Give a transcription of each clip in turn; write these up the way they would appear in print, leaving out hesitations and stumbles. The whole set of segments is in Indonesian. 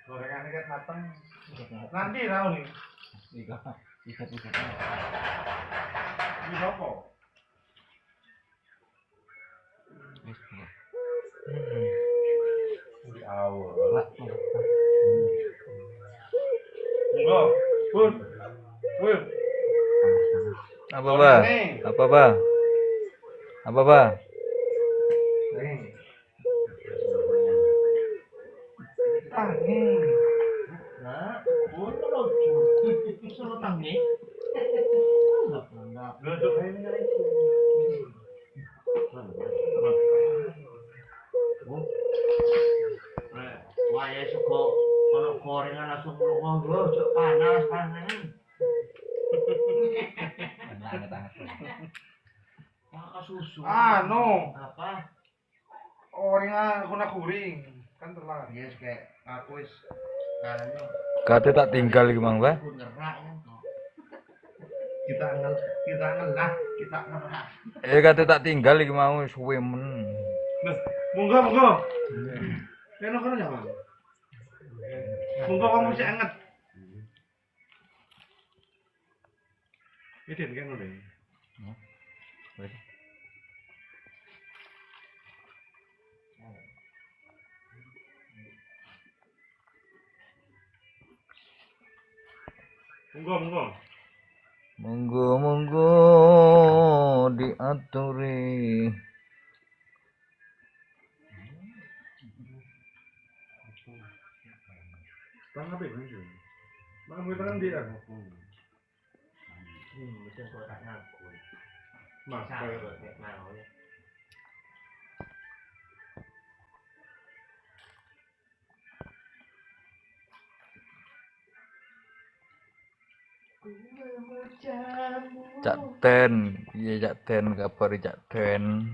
Gorengannya kan mateng. Nanti tahu nih. Ikat. Ini apa? Di awal. Enggak. Pun. Apa, Bang? Apa, Bang? Apa, Bang? Wah ya suka kalau gorengan langsung ngobrol panas. Pakai susu. Apa? Orangnya kena kuring kan terlalu. Yes kayak aku is kanannya. Kate tak tinggal iki, Mang, Bang. Ngerak ya. Kita ngelah. Kate tak tinggal iki mau suwe men. Monggo. Kena jangan. Monggo kamu masih anget. Ini kan udah. Monggo diaturi. Bang apa ini? Bang tangan dia. Mungkin kalau tak ngaku. Mas, Cak Ten, iya Cak Ten, kabar Cak Ten.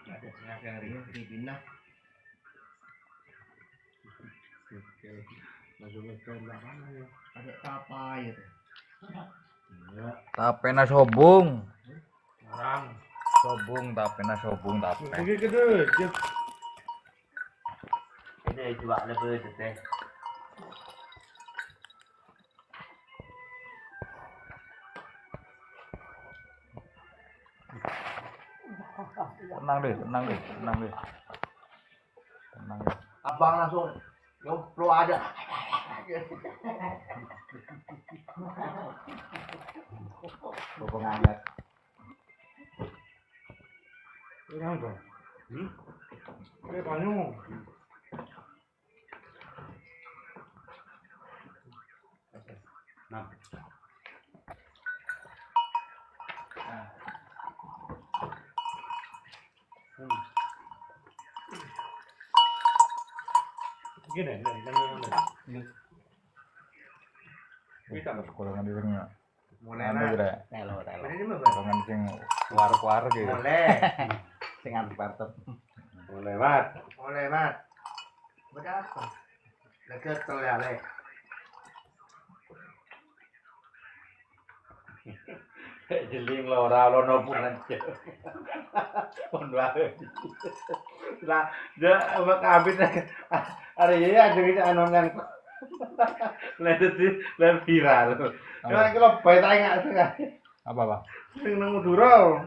Ada sengaja hari ini dipindah. Ada apa ya? Tapena sobung. Larang. Tapena sobung tape. Oke gede. Ini juga lebih detail. Tenang deh. Abang langsung nyoplo ada. Bobong hangat. Ini apa? Ini banyu. Nah. Gini, kita Kurangan di sini. mulai Anu kira. Telo. Ini mah Kurangan sing war gitu. mulai. Sing anti partep. Mulai, Mat. Berapa? Dekat telale. Jeling lo ora ono punan. Pon wae. Lah, dia mak abis hari ini ada kita anu yang le viral. Nah, kalau bae tak ingat Apa, Bang? sing nang Madura.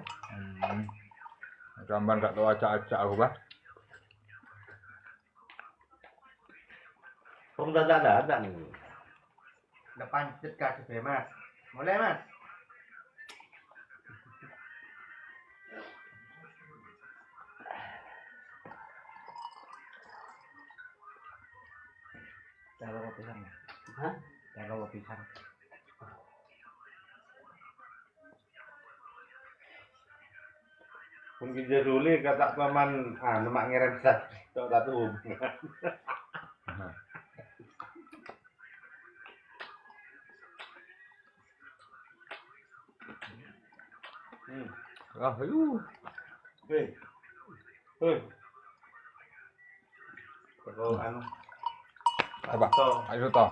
Gambar gak tau acak-acak aku, Bang. Không ada nih. Depan dekat ke Mas. Mulai, Mas. Kalau pisang. Hah? Kalau pisang. Mungkin jaduli kata paman mak ngirim satu hubungan. Ayo. Hei. Hei. Kalau anu Apa? toh Ayo toh.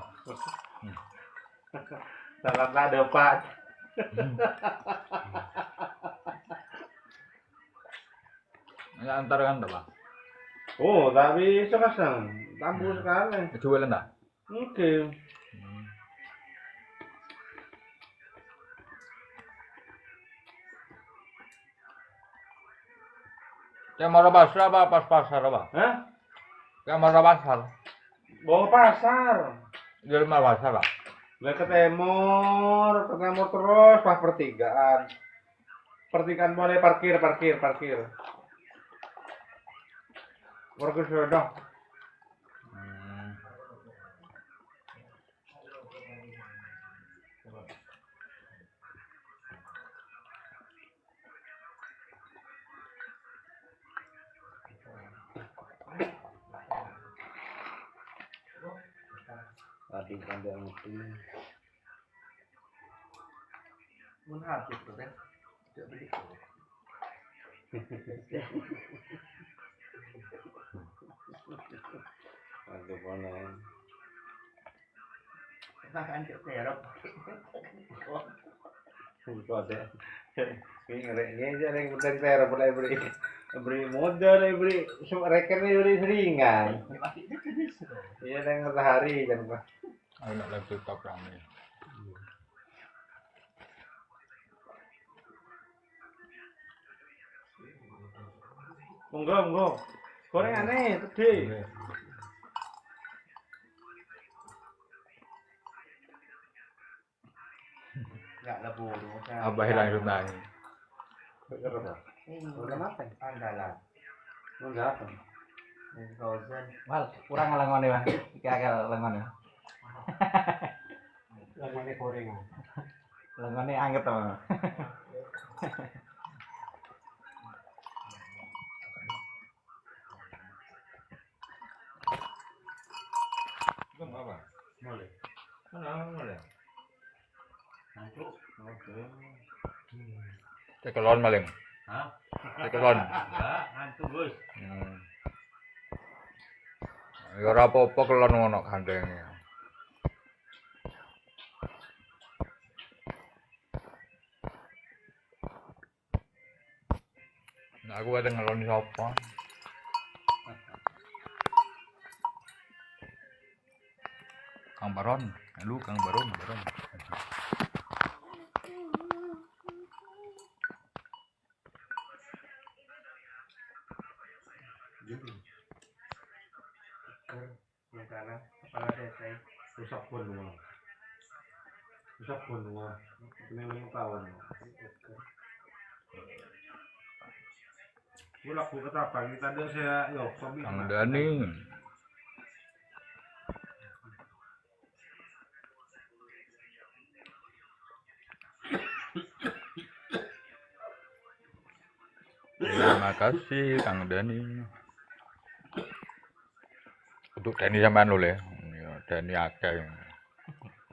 salah ada Pak. Ya antar kan tak, Pak? Oh, tapi sekarang tambuh sekali. Jual enggak? Oke. Yang mau pasar apa pas pasar apa? Hah? Yang mau pasar. Bawa pasar. Jual mana pasar, Pak? Lah ke timur terus pas pertigaan. Pertigaan boleh parkir. Warga sudah. Tadi kan dia mesti. Mun habis tuh kan. Tidak beli. Aduh mana. Makan cek terop. Kok ada. Ini ngereknya aja yang penting saya boleh beri modal beri rekennya beri seringan. Iya yang matahari jangan Pak. Ayo nak live TikTok rame. Monggo. Goreng aneh tadi. Enggak lebu dong. Abah hilang sungai. Berapa? Udah matang. Andalan. Enggak apa. Frozen. Mal, kurang lengon ya, kira-kira lengon ya. Lemone gorengan. Lengonnya anget teman. Apa? Boleh. Boleh. Oke. Cekelon paling. Hah? Cekelon. Enggak, hantu bos. Ya ora apa-apa kelon ngono kandenge. Nah, aku ada ngeloni sapa? Kang Baron, lu Kang Baron. Yang kanan kepala desa. Rusak pun rumah. Ini 5 tahun. Gue laku ketapa kita ada saya yuk sobi. Kang Dani. Terima kasih Kang Dani. Untuk Dani sampean lho le. Ya Dani akeh.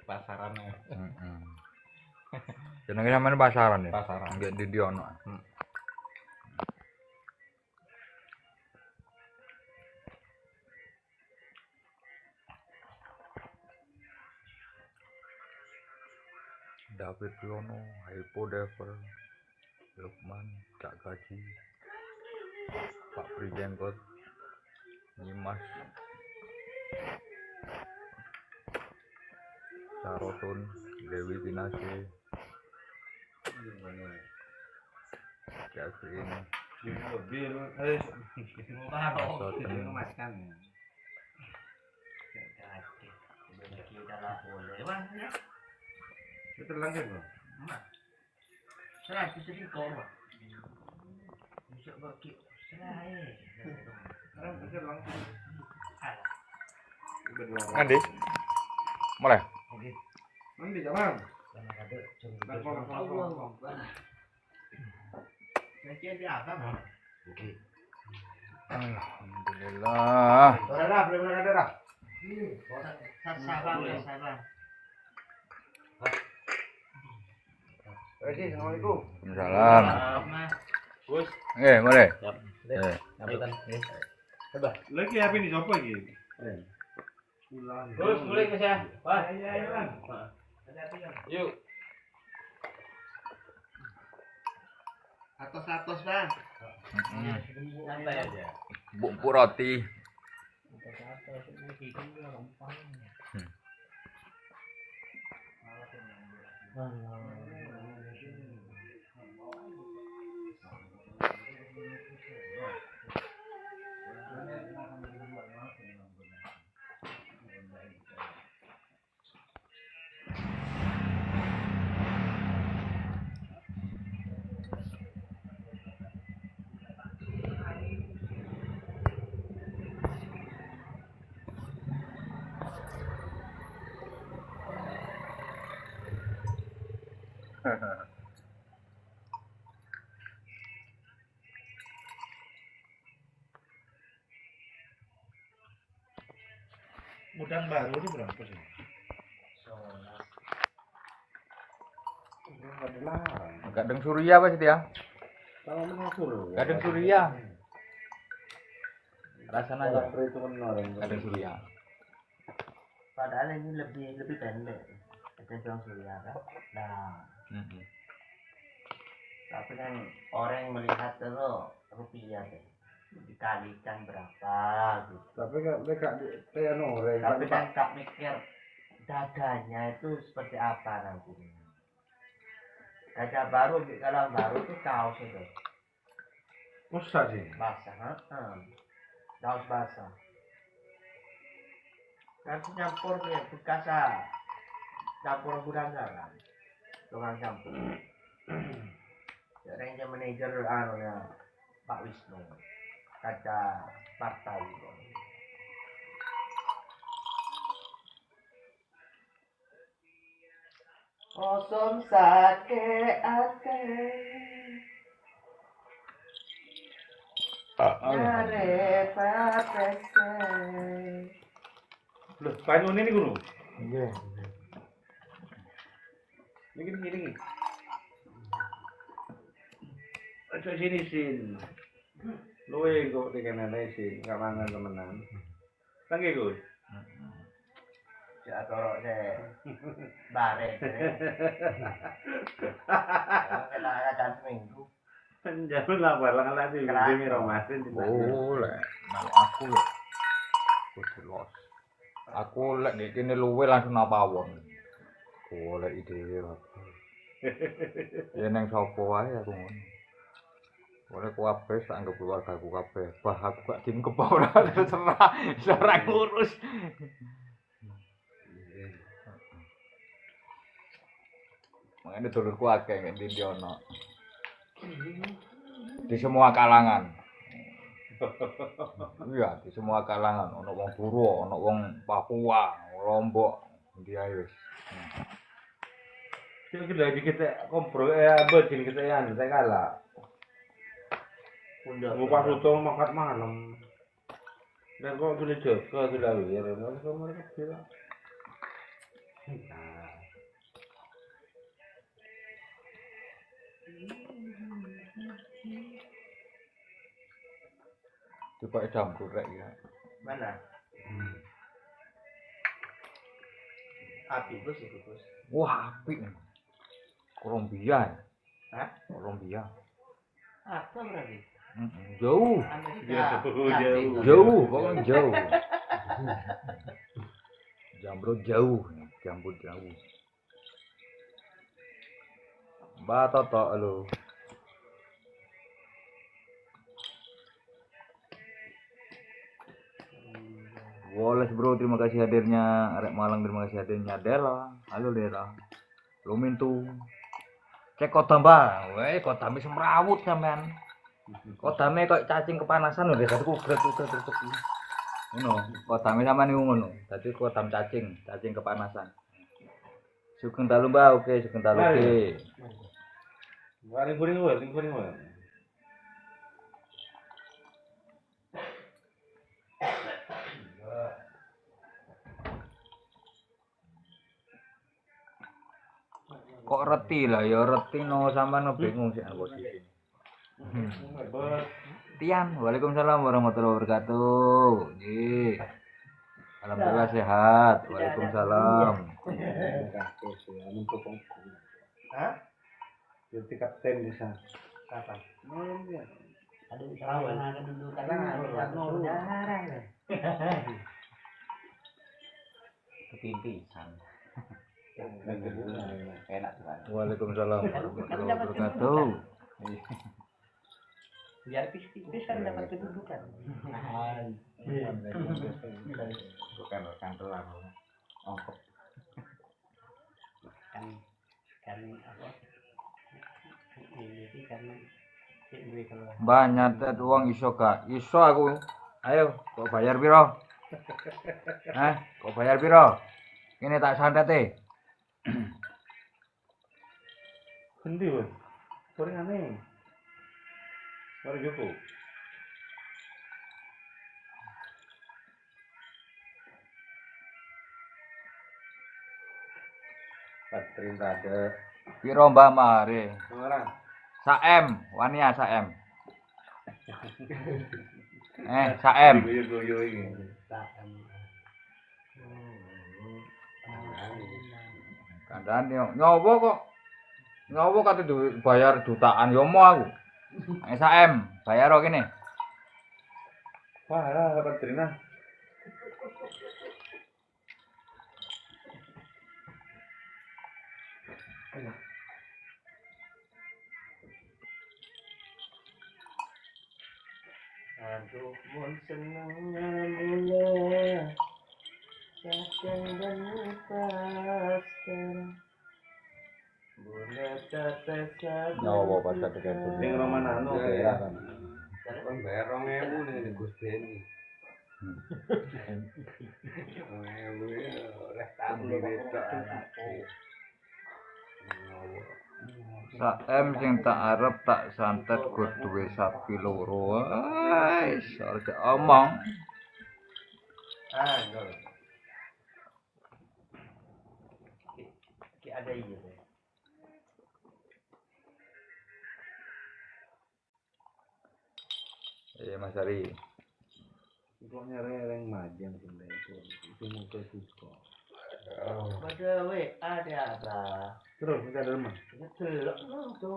Pasarannya. Heeh. Jenenge sampean pasaran ya. Pasaran. Nggih ndi ono. David Yono, Hypo Dever, Lukman, Cak Gaji, Pak Prijengkot, Nyimas, Sarotun, Dewi Pinase, Kevin, Bil, Asoten, maskan. Kita lapor. Bang, ya. Itu lanjut loh. Serah sedih kau, Pak. Bisa bagi serah Sekarang pikir langsung. Andi, mulai. Nanti jangan. Nanti ada apa, Bang? Alhamdulillah. Ora belum ada dah. Sabar. Assalamualaikum. Salam. Mas. Bos. Boleh. Lagi apa ini siapa lagi? Terus mulai ke saya. Wah, yuk. Atos, Bang. Santai aja. Bumbu roti. Gudang baru ini berapa sih? Gading Surya apa sih dia? Kalau mengatur. Gading Surya. Rasanya aja. Itu benar. Gading Surya. Padahal ini lebih pendek. Ada Bang Surya kan. Nah, tapi kan orang melihat dulu rupiah deh. Dikalikan berapa gitu. Tapi kan mereka kayak orang. Tapi kan tak mikir dadanya itu seperti apa nantinya. Dada baru, kalau baru itu kaos itu. Usah sih. Basah, kaos basah. Nanti campur dia bekas campur gudang garam, tukang campur. Yang manajer ya Pak Wisnu, kaca partai. Osom sake ate, nyare papese. Loh, kayu ini guru. Iya. Ini. Ayo sini sin. Luwe kok dengan sin, enggak mangan temenan. Tangge Gus. Ya torok saya bare. Kena ada seminggu. Jangan lapar lang lagi demi romasin. Boleh. Nah, aku lek. Kudu los. Aku lek di kene luwe langsung napawon. Boleh ide. Ya neng sapa wae aku ngono. Boleh kabeh sak anggap keluargaku kabeh. Bah aku gak dingkep ora terserah. Ora ngurus. Makanya dulurku akeh nek ndi ono. Di semua kalangan. Iya, di semua kalangan. Ono wong Buru, ono wong Papua, Lombok, ndi ae wis. Kita kompro bejin kita yang saya kalah. Ngupas utang makan malam. Dan kok sudah jaga sudah liar, mereka bilang. Coba campur rek ya. Mana? Api bos itu bos. Wah, apik. Kolombia. Hah? Kolombia. Apa berarti? Jauh. Amerika. Jauh, pokoknya jauh. Jambro jauh, jambut jauh. Mbak Toto lo. Wallace bro, terima kasih hadirnya. Arek Malang, terima kasih hadirnya. Dela, halo Dela. Lo mintu. Cek Kotamba, weh Kotame semrawut sampean. Kotame kok cacing kepanasan lho, dadi kugret terus. Ngono, Kotame sampean niku ngono. Dadi kotam cacing kepanasan. Sugeng dalu Mbak, oke, sugeng dalu oke. Paling kuning wae. Kok reti lah ya reti no sampean bingung sih aku posisi. Tian, waalaikumsalam warahmatullahi wabarakatuh. Nggih. Alhamdulillah sehat. Waalaikumsalam. Hah? Jadi kapten di sana. Kapan? Malam dia. Aduh, tahu nah kedudukan Ketimpisan. Enak kan. Waalaikumsalam warahmatullahi wabarakatuh. biar tipis kan dapat kedudukan. Bukan kantoran. Ongkop. kan apa? Ini kan duit kalau Mbah nyatet uang iso gak? Iso aku. Ayo, kok bayar piro? Kok bayar piro? Ini tak santet. Endi, Bos? Sore aneh. Sore Joko. Patrin ada Piro Mbah mare? orang. Saem, wania saem. Saem. Guyu-guyu ini. Kandhane nyowo kok. Nyowo kate bayar jutaan yo mau aku. Saem, bayar kok kene. Wah, lah Patrin ah. aduh mun senengnya mula kadang dan pasar boleh kata sabar Nyowo pas kate kene. Ning Roman anu daerah kan. Kan bayar 2000 nih di Gus Deni. 2000 ya oleh tahu beda anakku. Saem sing tak arep tak santet gur duwe sapi loro. Wis, ora omong. no. Ki ada iya deh. Iya Mas Ari. Kok nyereng majang sebenarnya itu muka suka. Pada ada apa? Terus kita ada rumah. Betul, tuh.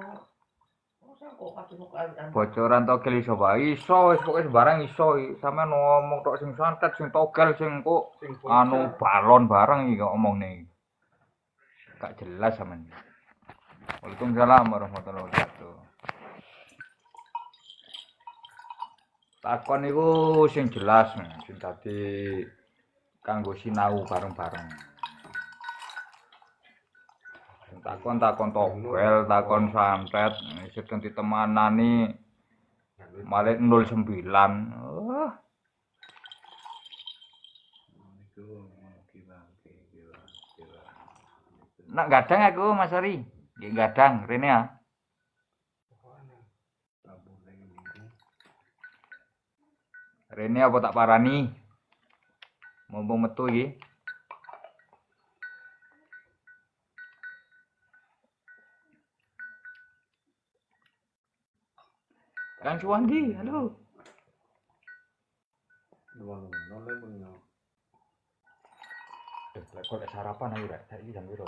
Masa kok kasih muka Bocoran togel iso bae. Iso wis pokoke sembarang iso. Sampeyan ngomong tok sing santet, sing togel, sing kok anu balon barang iki kok omongne. Gak jelas sampean. Waalaikumsalam warahmatullahi wabarakatuh. Takon iku sing jelas, sing dadi kanggo sinau bareng-bareng. Takon togel, takon santet, sedeng ditemanani malih 09. Wah, nak gadang aku Mas Ari. Nggih gadang rene ya. Rene apa tak parani? Mumpung metu iki. Kang Suwandi, halo. Lek kok sarapan ayo rek, saiki jam piro?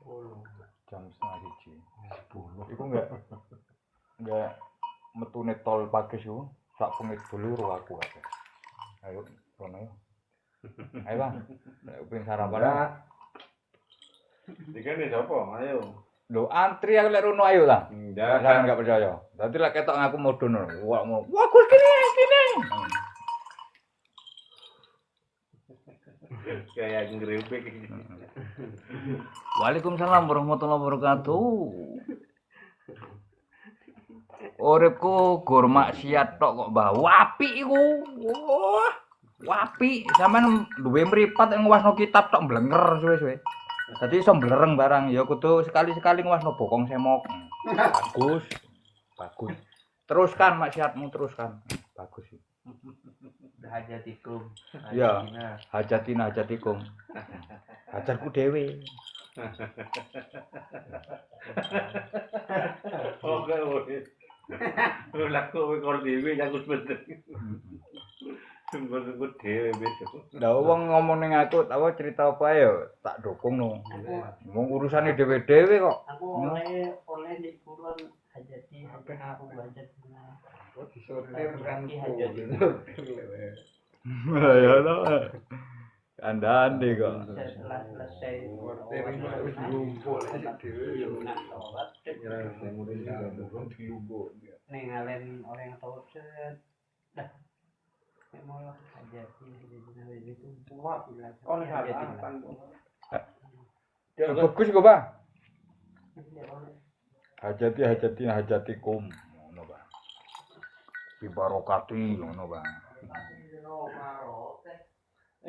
10. Jam setengah 1. 10. Iku enggak metune tol Pakis yo, sak pengit dulu aku kabeh. Ayo, kono yo. Ayo Bang. Lek pengen sarapan. Dikene sapa? Ayo. Lho antri aku lek rono ayo lah. Ndak. Jangan enggak percaya. Dadi lek ketok aku mudun. Wah Gus kene. Kayak ngrepek iki. Waalaikumsalam warahmatullahi wabarakatuh. Uripku gur maksiat tok kok Mbah. Apik iku. Wah, apik. Sampeyan duwe mripat ngwasno kitab tok blenger suwe-suwe. Dadi iso mblereng barang ya kudu sekali-sekali ngwasno bokong semok. Bagus. Bagus. Teruskan maksiatmu teruskan. Bagus. hajatikum. Iya. Hajatina hajatikum. Hajarku dhewe. Oke, wis. Lah kok kowe kon dhewe nyangkut bener. Sungguh-sungguh dhewe wis. Lah wong ngomong ning aku, apa cerita apa ya tak dukung no. Wong urusane dhewe-dhewe kok. Aku oleh di kulon hajati aku hajat. Oh, disortir kan Ya to. Kandhane kok. Setelah selesai Sortir ini wis lumpuk lek dhewe yo. Nyerang sing ngene iki lumpuk. ning ngalen orang tau set. Dah. Nek mau hajati itu tua bilang. Kon harapan. Bagus kok, Pak. Hajatikum ngono, Pak. Bibarokati ngono, Pak.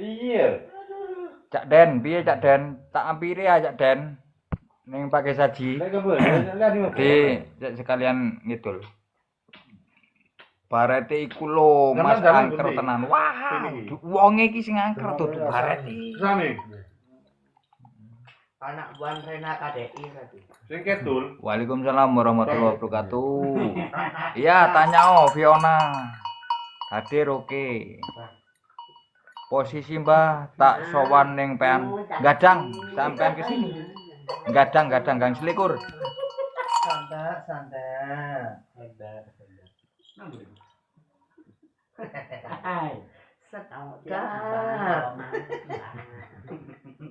Iya. Cak Den, piye Cak Den? Tak ampiri ya Cak Den. Ning pakai saji. Lek kebetulan lihat di Di Cak sekalian ngidul. Barete iku lho, Mas Zaman-zaman angker pundi? tenan. Wah, Pundi? wonge iki sing angker tuh barete. Sami. Anak buan Rena KDI tadi. Sing ketul. Waalaikumsalam warahmatullahi wabarakatuh. Iya, tanya Fiona. Hadir oke. Posisi Mbah tak sowan ning pean gadang sampean ke sini. Gadang Gang Selikur. Santai.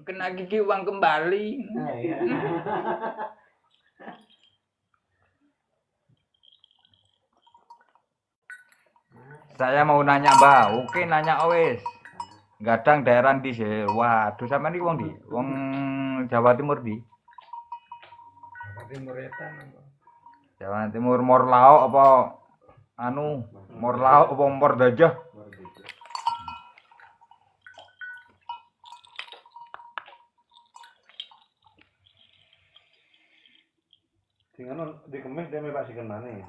Kena gigi uang kembali. Saya mau nanya Mbak, oke nanya wis. Gadang daerah di sih. Waduh sampean iki wong di? Wong Jawa Timur di? Timur Etan. Jawa Timur Morlao apa anu Morlao apa Mordajah? Sing anu di kemis dhewe Pak Sikenane.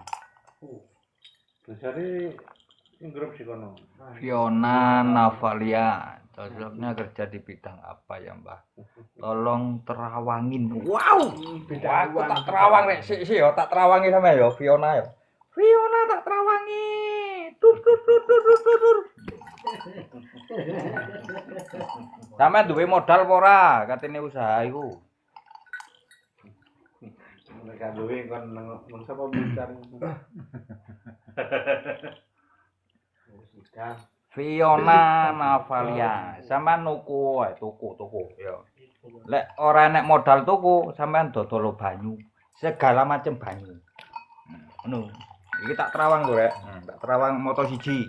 Terus hari sing grup sih kono. Fiona Navalia, cocoknya kerja di bidang apa ya Mbah? Tolong terawangin. Wow, aku tak terawang rek sik yo tak terawangi sama yo Fiona yo. Fiona tak terawangi. Tur. Sampe duwe modal apa ora katene usaha iku? Mereka duwe kon nang sapa bicar. Fiona Navalia, sampean nuku wae tuku yo. Lek ora enek modal tuku, sampean dodol banyu, segala macam banyu. Ngono. Iki tak terawang to, Rek. Tak terawang moto siji.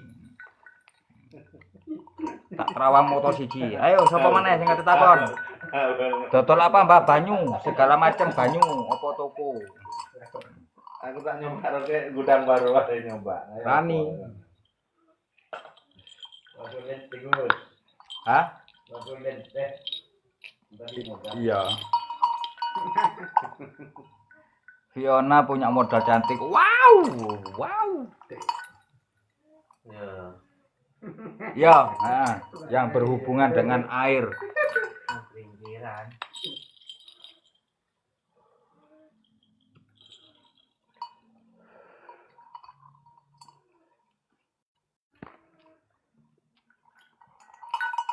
Tak terawang moto siji. Ayo sapa maneh sing ketakon? Dodol apa Mbak banyu, segala macam banyu, apa tuku. Aku tak nyoba ke gudang baru ada nyoba. Ayo. Rani. Waduh tigus. Hah? Waduh teh. Iya. Fiona punya modal cantik. Wow. Ya, yang berhubungan dengan air. Pinggiran.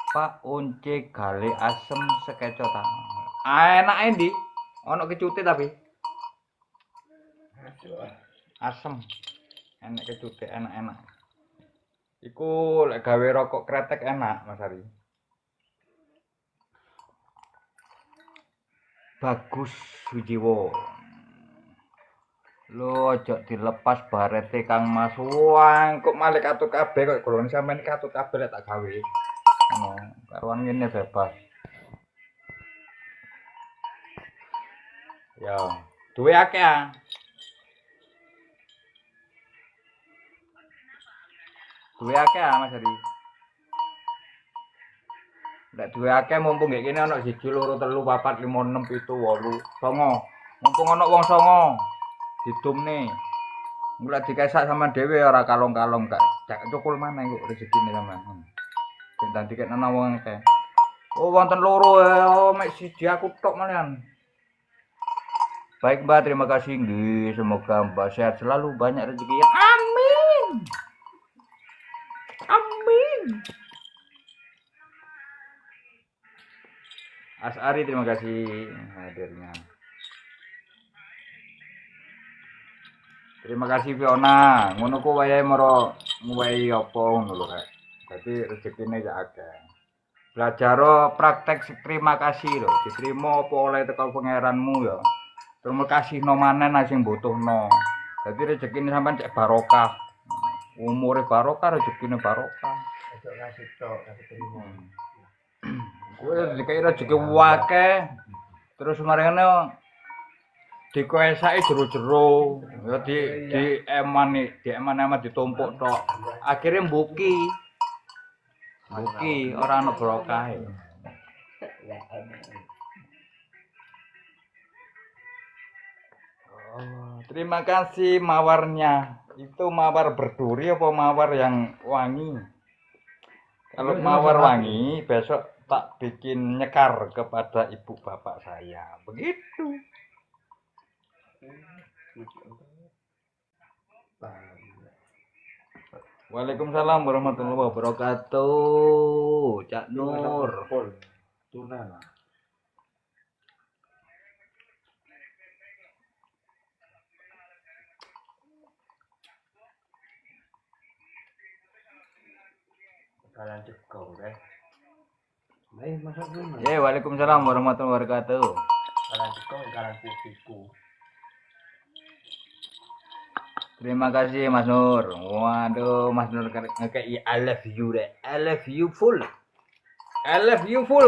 Pak unce gale asem sekecotan. Enak endi? Ono kecuti tapi. Asem. Enak kecuti enak-enak. Iku lek gawe rokok kretek enak, Mas Ari. Bagus Sujiwo. Lho aja dilepas barete Kang Mas. Wah, kok malih katut kabeh kok golongan sampean katut kabeh lek tak gawe. Ngono, karuan ngene bebas. Ya, duwe akeh ah. Duwe akeh ah Mas Ari. Lek duwe akeh mumpung gek kene ana 1 2 3 4 5 6 7 8 9. Mumpung ana wong 9 didumne. Mulai dikesak sama dhewe ora kalong-kalong gak cukul maneh kok rezekine sampean. Ben dadi kek ana wong akeh. Oh wonten loro mek siji aku tok malian. Baik Mbak, terima kasih nggih. Semoga Mbak sehat selalu, banyak rezeki. Amin. Amin. Asari terima kasih hadirnya. Terima kasih Fiona. Ngono ku wayahe maro nguwahi apa ngono lho Kak. Dadi rezekine ya akeh. Belajar praktek terima kasih lho. Diterima apa oleh teko pangeranmu ya. Terima kasih no manen sing butuhno. Dadi rezekine sampean cek barokah. Umure barokah, rezekine barokah. Ojo ngasih tok, tapi terima. Kowe dikai rezeki akeh. Terus marane dikoesake jero-jero. Ya di eman ditumpuk tok. Akhire mbuki. Mbuki ora ana barokahe. Oh, terima kasih mawarnya. Itu mawar berduri apa mawar yang wangi? Kalau mawar wangi, besok tak bikin nyekar kepada ibu bapak saya. Begitu. Waalaikumsalam warahmatullahi wabarakatuh. Cak Nur. Tuna lah. Bakalan jegong deh. Masuk dulu. Ya, waalaikumsalam warahmatullahi wabarakatuh. Bakalan jegong, bakalan pupiku. Terima kasih Mas Nur. Waduh, Mas Nur ngekei I love you deh. I love you full. I love you full.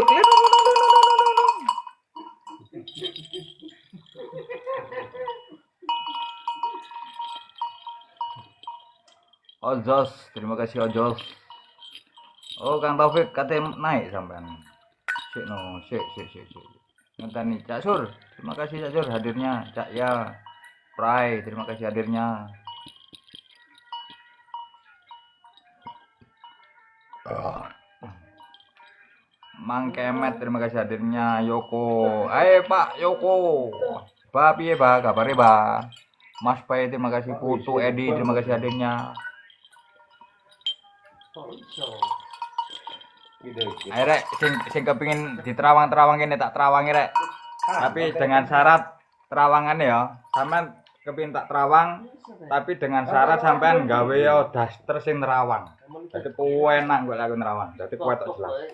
Ojos, terima kasih Ojos. Oh, Kang Taufik katanya naik sampean. Sik no, sik. Ngenteni Cak Sur. Terima kasih Cak Sur hadirnya. Cak ya. Prai, terima kasih hadirnya. Mang Kemet, terima kasih hadirnya. Yoko, Pak Yoko. Ba piye ba, kabare ba? Mas Pai, terima kasih. Putu Edi, terima kasih hadirnya. Ayo rek, sing kepingin diterawang-terawang ini tak terawangi rek. Tapi dengan syarat terawangannya ya, sampean kepingin tak terawang, tapi dengan syarat sampean gawe yo daster sing nerawang. Dadi enak gue lagu nerawang. Dadi kowe tok jelas.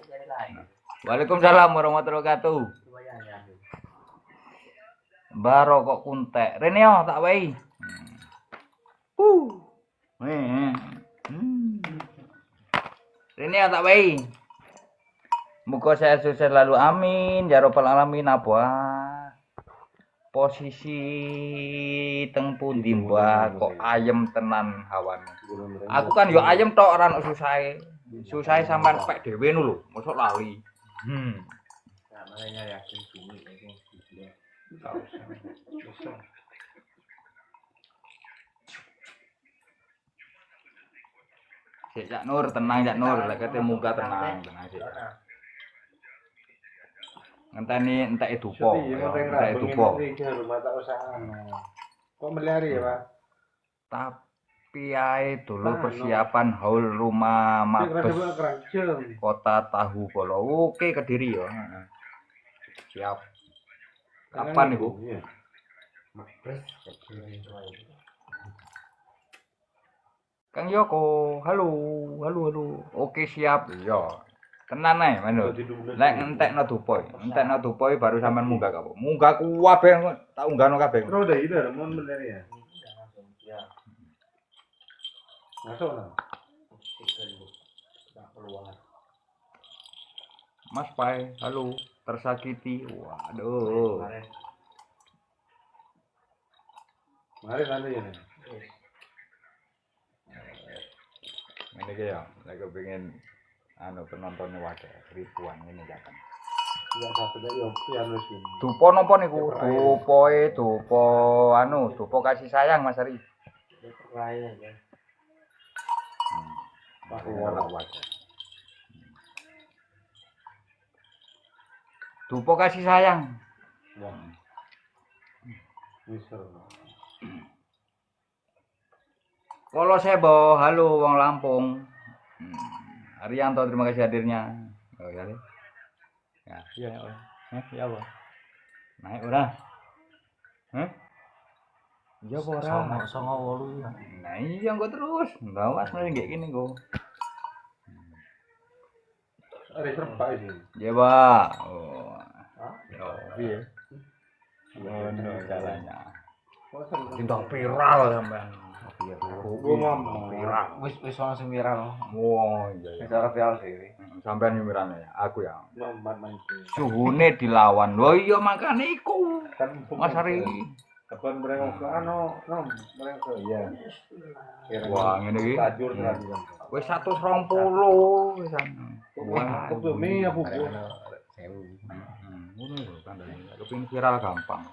Waalaikumsalam warahmatullahi wabarakatuh. Baro kok kuntek. Rene yo tak wehi. Rene yo tak wehi. Muga saya sukses selalu amin ya robbal alamin. Apa posisi teng pundi mbak kok ayem tenan hawane. Aku kan yo ayem tok ora ono susahe. Susahe sampean pek dhewe nu lho, mosok lali. Nah, makanya yakin sini sing video. Sik Cak Nur, tenang Cak Nur, lek kete muga tenang sik. Ngenteni enteke dupa. Enteke dupa. Rumah tak usaha. Kok melari ya, Pak? Tapi ae dulu persiapan haul rumah mabes kota Tahu Polo. Oke Kediri ya. Siap. Kapan Ibu? Mabes. Kang Yoko, halo. Oke siap. Iya. Tenan ae, Manut. Lek entekno dupa baru sampean munggah apa? Munggah kabeh tak unggahno kabeh. Terus udah itu mau melari ya. Ya, Masuk lah. tak keluar. Mas Pai, halo. Tersakiti. Waduh. Mari nanti ya. Ini ya, lek kepengin penontonnya wadah ribuan ini ya kan. Enggak dapat ya piano sih. Dupa napa niku? Dupa kasih sayang Mas Ari. Lain ya. Pak ora wadah. Dupa kasih sayang. Wah. Wisel. Kalau Sebo, halo wong Lampung. Arianto, terima kasih hadirnya. Oh ya, ya, iya ya, ya apa? Naik udah. Hah? Iya apa ora? Songo 8 ya. Nah iya kok terus. Bawas mulai kayak gini kok. Ada serba ini. Iya, Pak. Oh. Iya. Ngono caranya. Tindang viral sampean. Gua ngomong. Wis ono sing viral. Oh iya. Cara viral sih. Sampean nyumirane ya, aku ya. Nomor main. Suhune dilawan. Lho iya makane iku. Kan Mas Ari. kapan mereka ke mereka iya. Wah, ngene iki. Lajur tadi. Wis 120 wis. Wah, aku tuh mie aku. Ngono lho tandane. Kepengin viral gampang.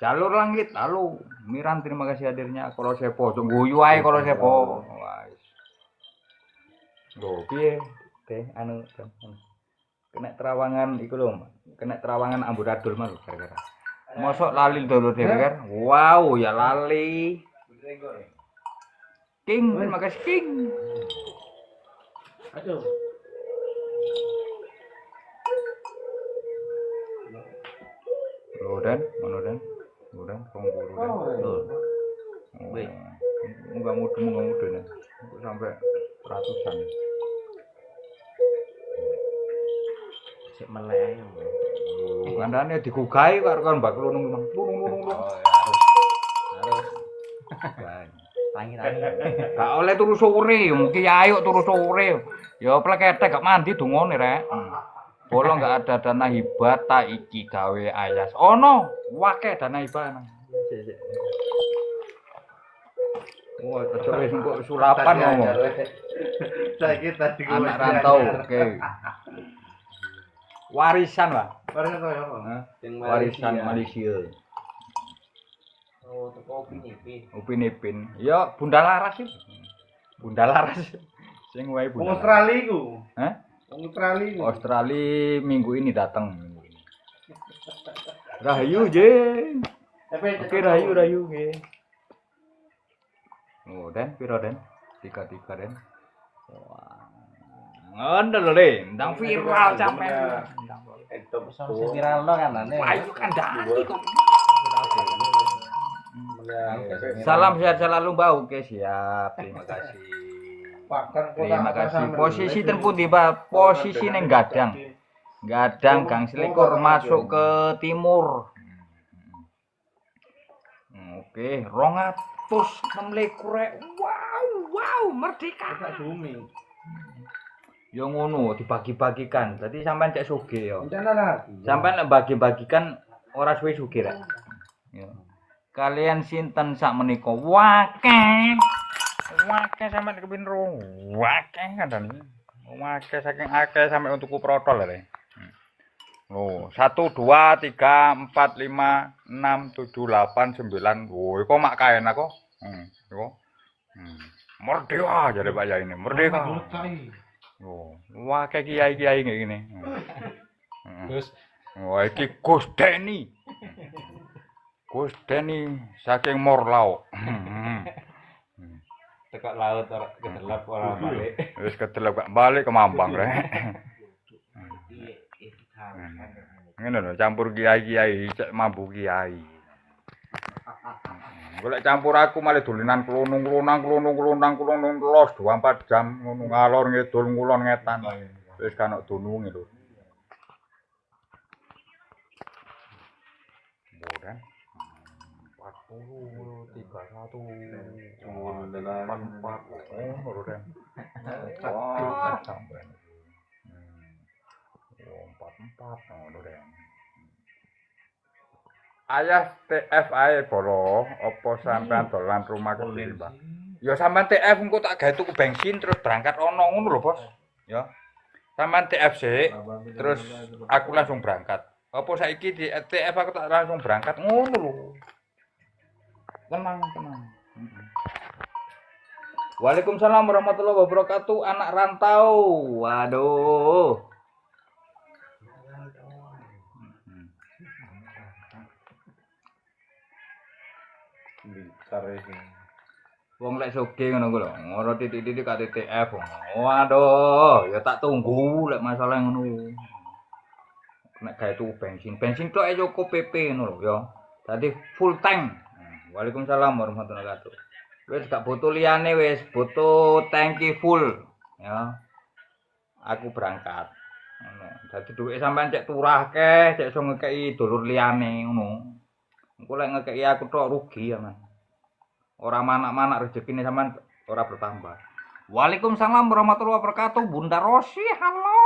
Jalur langit, halo. Miran terima kasih hadirnya. Kalau Sepo, guyu ae kalau Sepo. Wah. Lho piye? Teh anu kena terawangan iku lho, kena terawangan amburadul mah gara-gara. Mosok lali dulu dhewe kan. Wow, ya lali. King, terima kasih King. Aduh. Lodan, mana dan? Lodan, kamu buru dan. Wih. Enggak mudah nih. Sampai ratusan. Sik melek ae. Kandane digugai karo kan Mbak Klunung. Klunung. Harus. Tangi. Gak oleh turu sore, kiai kok turu sore. Ya pleketek gak mandi dungone rek. Bolo gak ada dana hibah ta iki gawe ayas. Ono, wake dana hibah nang. Wah, aja wis engko sulapan ngomong. Saiki tadi Anak rantau, oke. Warisan lah. Warisan kaya apa? Warisan Malaysia. Oh, teko Upin. Upin Ipin. Ya Bunda Laras sih. Bunda Laras. Sing wae Bunda. Australia ku. Hah? Australia. Australia minggu ini datang. Rahayu jeng. Oke Rahayu nggih. Oh, dan piro den? 3 den. Wah. Ngono lho, Le. Ndang viral sampean. Itu Sing viral lo kan ane. Wah, itu kan dadi kok. Salam sehat selalu Mbak. Oke, siap. Terima kasih. Terima kasih. Posisi terpundi, Pak? Posisi ning Gadang. Gadang Gang Selikur masuk ke timur. Oke, 226. Wow, merdeka. Ya ngono, dibagi-bagikan. Dadi sampean cek sugih ya. Sampean nek bagi-bagikan ora suwe sugih rek. Ya. Kalian sinten sak menika? Wakeh sampean kepin ro. Wakeh kandhane. Wakeh saking akeh sampe untuk protol lho. Loh, 1 2 3 4 5 6 7 8 9. Woi, kok mak kaen aku? Iku. Merdeka jare Pak Yai ini, merdeka. Oh, wah kayak kiai-kiai kayak gini. Terus, wah iki Gus Deni. Gus Deni saking Morlau. Tekak laut ora kedelap ora balik. Wis kedelap gak balik ke Mampang rek. Ngene lho, campur kiai-kiai, cek mambu kiai. Golek campur aku malah dolinan klunung los 24 jam ngono ngalor ngidul ngulon ngetan. Wis kan dununge lho. Kemudian 40 31 44 lho Den. Wah, sampean. 44 ngono Den. Ayah TF ae bolo, opo sampean dolan rumah kecil, Mbak? Ya sampean TF engko tak gawe tuku bensin terus berangkat ono ngono lho, Bos. Ya. Sampean TF sik, terus aku langsung berangkat. Apa saiki di TF aku tak langsung berangkat ngono lho. Tenang. Waalaikumsalam warahmatullahi wabarakatuh, anak rantau. Waduh. Blitar iki. Wong lek sugih ngono ku lho, ora titik-titik KTTF. Waduh, ya tak tunggu lek masalah ngono. Nek gawe tuku bensin tok ae cukup PP ngono lho ya. Dadi full tank. Waalaikumsalam warahmatullahi wabarakatuh. Wis gak butuh liyane wis, butuh tangki full ya. Aku berangkat. Ngono. Dadi duwike sampean cek turahke, cek iso ngekeki dulur liyane ngono. Engko lek ngekeki aku tok rugi ya, Mas. Ora manak-manak rezekine sampean ora bertambah. Waalaikumsalam warahmatullahi wabarakatuh. Bunda Rosi, halo.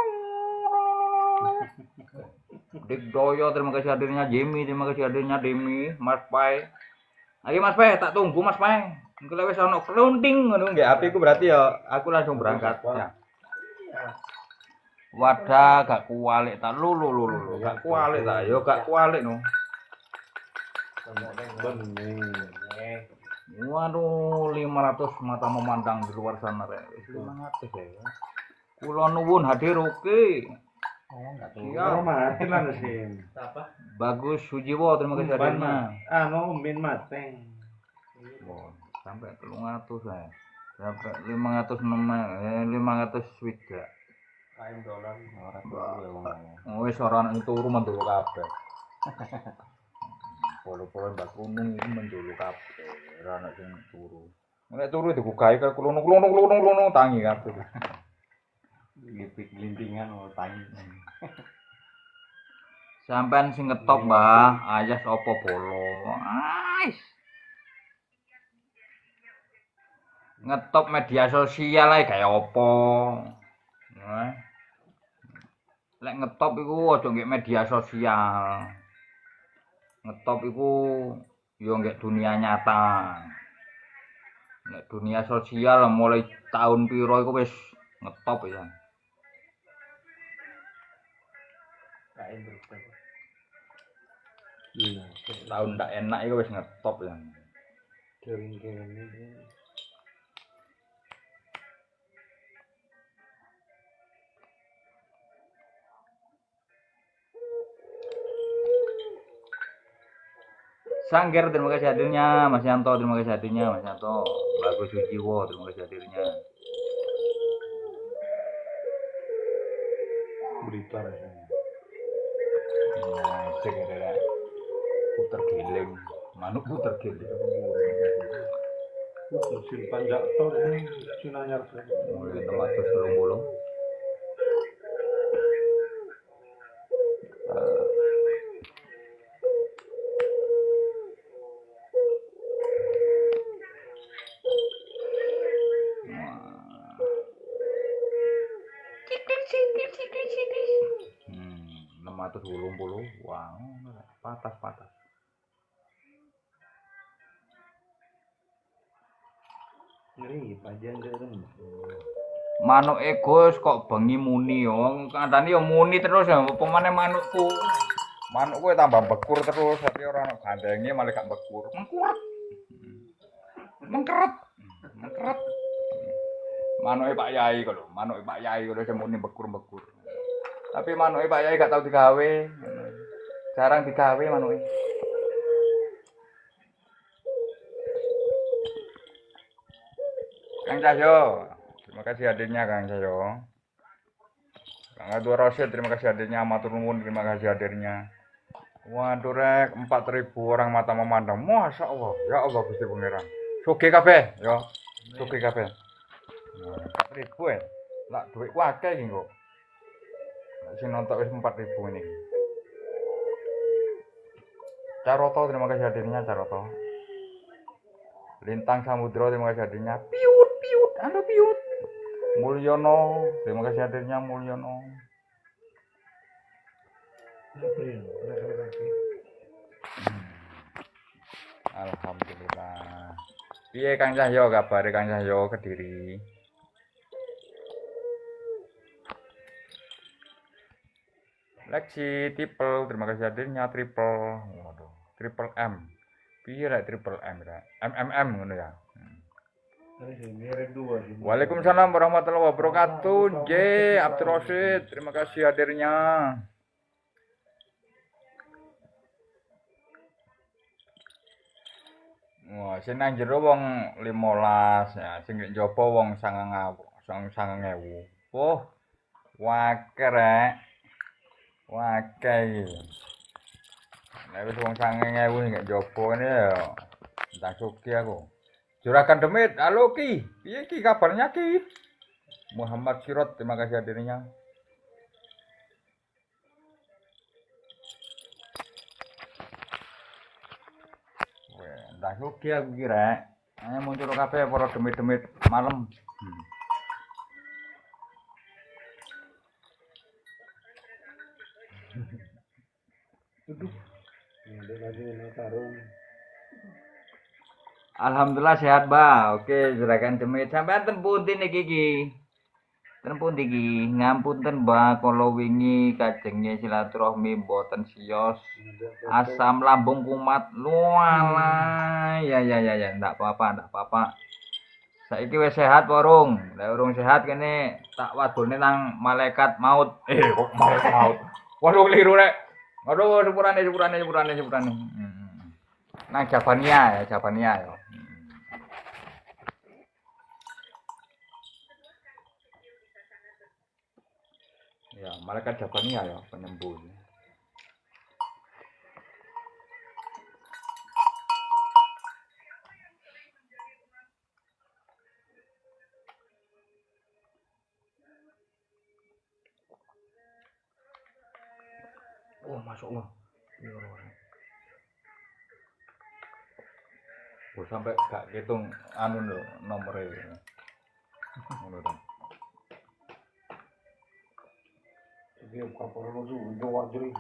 Dik Doyo, terima kasih hadirnya. Jimmy, terima kasih hadirnya. Demi, Mas Pai. Ayo Mas Pai, tak tunggu Mas Pai. Engko lek wis ana flunting ngono nggih HP ku berarti ya aku langsung berangkat. Ya. Wadah gak kualik ta lulu. Gak kualik ta, yo gak kualik no. Bening. Waduh, 500 mata memandang di luar sana rek. 500 ya. Kula nuwun hadir oke. Siap. Mati lah mesin. Apa? Bagus Sujiwo, terima kasih hadirnya. Umbin mateng. Sampai 300 saya. Sampai 500 swidak. Kain dolar. Wis ora ana turu mendulu kabeh. Polo-polo Mbak Kunung iki mendulu kabeh. Ora ana sing turu. Nek turu digugahi karo klono tangi kabeh. Ngipik lintingan tangi. Sampean sing ngetop, Mbah, ayas apa bolo? Ais. Ngetop media sosial ae kaya apa? Lek ngetop iku aja nggih media sosial. Ngetop iku yo nggih dunia nyata. Nek dunia sosial mulai tahun piro iku wis ngetop ya. Kain berubah. Iya. Tahun ndak enak iku wis ngetop ya. Kering-kering ini. Sangger, terima kasih hadirnya. Mas Yanto, terima kasih hadirnya. Mas Yanto, Bagus Sujiwo, terima kasih hadirnya. Blitar. Cek ada puter giling, manuk puter giling. Simpan jatuh ini Cinanyar. Mulai 630. Atus 80, wow, patas. Ngeri, pajan dia tuh. Manuk Gus kok bengi muni yo, kandhane yo muni terus ya, pemane manukku. Manukku tambah bekur terus, tapi ora ono gandenge malah gak bekur. Mengkeret. Manuke Pak Yai kok lho, manuke Pak Yai kok sing muni bekur-bekur. Tapi manuke Pak Yai gak tau digawe. Jarang digawe manuke. Kang Cahyo, terima kasih hadirnya Kang Cahyo. Kang Abdul Rosyid, terima kasih hadirnya. Matur nuwun, terima kasih hadirnya. Waduh rek, 4.000 orang mata memandang. Masya Allah, ya Allah Gusti Pangeran. Sugih kabeh, ya. Sugih kabeh. 4.000 ya. Lah duitku akeh iki kok. Sing nonton wis 4.000 ini. Caroto, terima kasih hadirnya Caroto. Lintang Samudra, terima kasih hadirnya. Piut, anu piut. Mulyono, terima kasih hadirnya Mulyono. Alhamdulillah. Piye Kang Cahyo, kabare Kang Cahyo Kediri? Lexi Triple, terima kasih hadirnya Triple. Waduh, Triple M. Piye rek Triple M rek? MMM ngono ya. Waalaikumsalam warahmatullahi wabarakatuh. J Abdul Rosyid, terima kasih hadirnya. Wah, sing nang jero wong 15, ya sing nek njaba wong 9.000. Oh, wakeh rek. Wakeh iki. Nek wis wong 9.000 sing nek njaba ngene ya entah suki aku. Juragan Demit, halo Ki. Piye Ki kabarnya Ki? Muhammad Sirot, terima kasih hadirnya. Entah suki aku kira. Ayo muncul kabeh para demit-demit malam. Ada lagi yang tarung. Alhamdulillah sehat, Ba. Oke, juragan demit sampean ten pundi niki iki? Ten pundi iki? Ngapunten, Ba, kala wingi kajenge silaturahmi mboten siyos. Asam lambung kumat. Lualah. Ya, ndak apa-apa. Saiki wis sehat warung. Lek urung sehat kene tak wadone nang malaikat maut. Kok malaikat maut. Waduh keliru rek. Waduh sepurane. Nang Javania ya. Ya, malaikat Javania ya penyembuh. Oh, masuk Allah. Oh, sampai gak hitung anu lho nomore. Ngono to. Dia kapal nuju Jawa Jeri.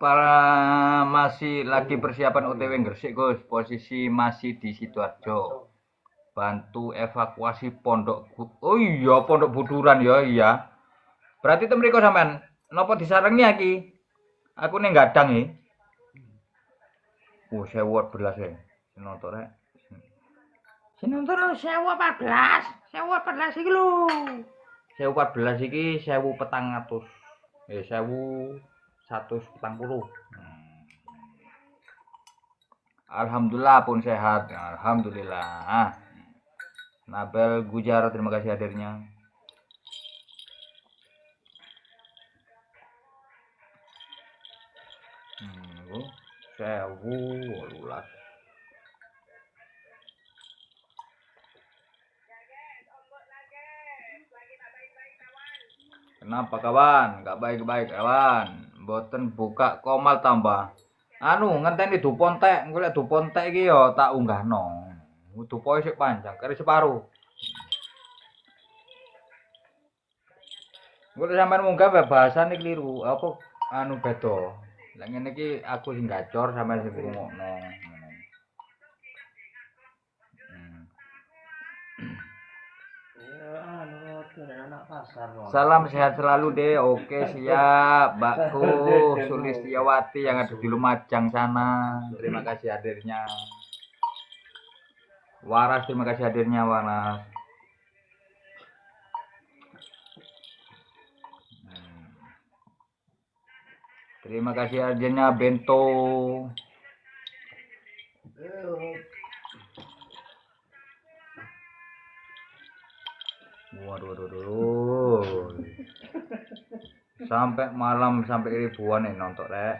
Para masih lagi persiapan OTW Gresik, Gus. Posisi masih di Sidoarjo. Bantu evakuasi pondok. Oh iya, pondok Buduran ya, iya. Berarti itu mriko sampean napa disarengi iki? Aku ning gadang iki. Oh, 1014 e. Sinonton rek. Sinonton 1014. 1014 iki lho. 1014 iki 1400. 1140. Alhamdulillah pun sehat. Alhamdulillah. Nabel Gujar, terima kasih hadirnya. Sewu 18. Kenapa kawan? Gak baik-baik kawan. Mboten buka komal tambah. Anu ngenteni dupontek, engko lek dupontek iki ya tak unggahno. Dupoe sik panjang, kare separuh. Engko sampean munggah bahasane kliru. Apa anu beda. Lah ngene iki aku sing gacor sampean sing ngrungokno. Salam sehat selalu deh. Oke siap, Mbakku Sulistiawati yang ada di Lumajang sana. Terima kasih hadirnya. Waras, terima kasih hadirnya Waras. Terima kasih hadirnya Bento. Waduh. Sampai malam sampai ribuan nih nonton rek.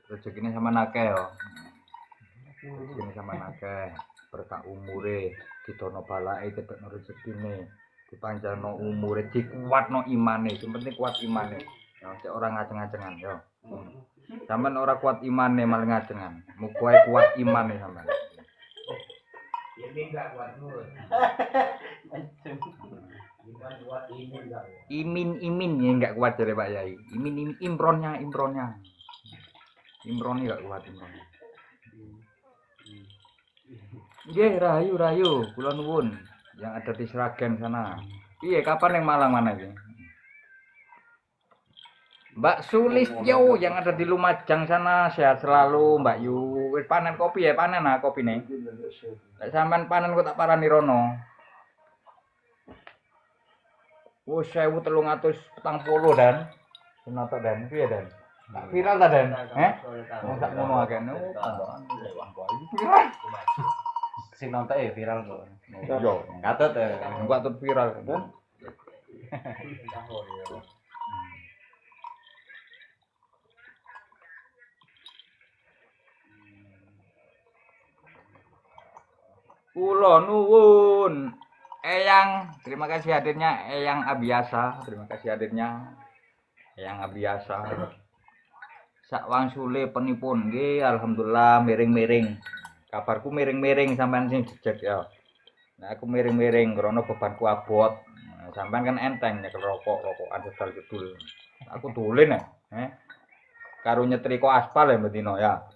Rezekine sama nake yo. Rezekine sama nake. Berkah umure ditono balake tebekno rezekine. Dipanjangno umure, dikuatno imane. Sing penting kuat imane. Ya cek ora ngajeng-ngajengan yo. Sampeyan ora kuat imane malah ngajengan. Muga kuat imane sampeyan. Ini enggak kuat dulu. Imin ya enggak kuat dari Pak Yai. Imin imronnya. Imronnya enggak kuat imronnya. Nggih rahayu kula nuwun yang ada di Sragen sana. Iya kapan yang Malang mana iki? Mbak Sulistyo yang ada di Lumajang sana sehat selalu Mbak Yu. Wis panen kopi ya, panen nah kopine. Lek sampean panen kok tak parani rono. Oh 1340 dan. Kenapa dan piye dan? Viral ta, Den? Wong sak ngono akene. Viral. Sing nonton viral kok. Yo, Katut enggak tuh viral. Kula nuwun. Eyang, terima kasih hadirnya Eyang Abiasa, terima kasih hadirnya Eyang Abiasa. Sak wangsule penipun nggih, alhamdulillah miring-miring. Kabarku miring-miring sampean sing jejeg ya. Nah, aku miring-miring karena bebanku abot. Nah, sampean kan enteng nyekel rokokan sedal jedul. Aku dolen ya. Karo nyetrika aspal ya bendina ya.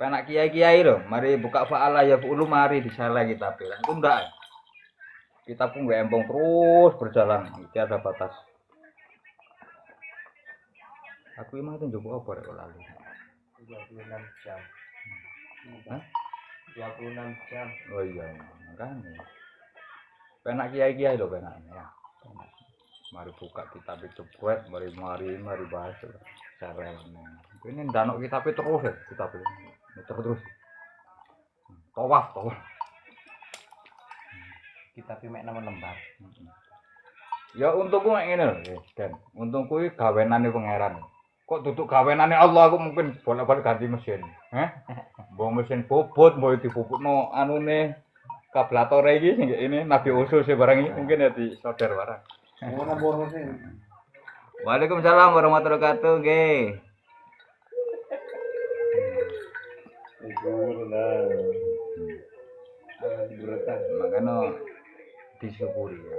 Penak kiai-kiai lho, mari buka fa'ala ya fa'ulu mari diseleh kitab. Aku ndak. Kitabku nggak embong terus berjalan, tidak ada batas. Aku emang itu coba apa rek lalu. 26 jam. Hah? 26 jam. Oh iya, makanya. Penak kiai-kiai lho penak ya. Mari buka kitab itu buat, mari bahas. Cara ini danok kitab terus ya, kitab ini. Terus. Tawaf. kita pimek nama lembar. Ya untungku ngene lho, Den. Untungku iki gawenane pangeran. Kok duduk gawenane Allah aku mungkin bolak-balik ganti mesin. Mbok mesin bobot, mbok dipupukno anune kablatore iki sing ini Nabi usul sing barang iki mungkin ya disodar barang. Ora boros sih. Waalaikumsalam warahmatullahi wabarakatuh, nggih. Makanya disyukuri ya.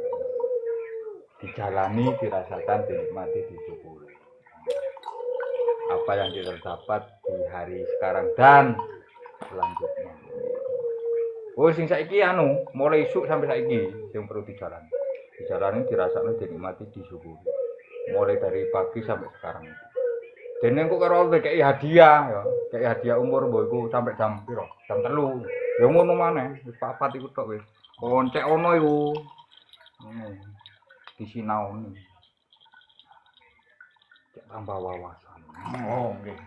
Dijalani, dirasakan, dinikmati, disyukuri. Apa yang kita dapat di hari sekarang dan selanjutnya. Oh, sing saiki anu, mulai isuk sampai saiki sing perlu dijalani. Dijalani, dirasakno, dinikmati, disyukuri. Mulai dari pagi sampai sekarang. Dene kok karo Allah kei hadiah ya. Kei hadiah umur mbok iku sampai jam piro? Jam 3. Ya ngono maneh, wis papat iku tok wis. Koncek ono iku. Disinaoni. Cek tambah wawasan. Oh, nggih.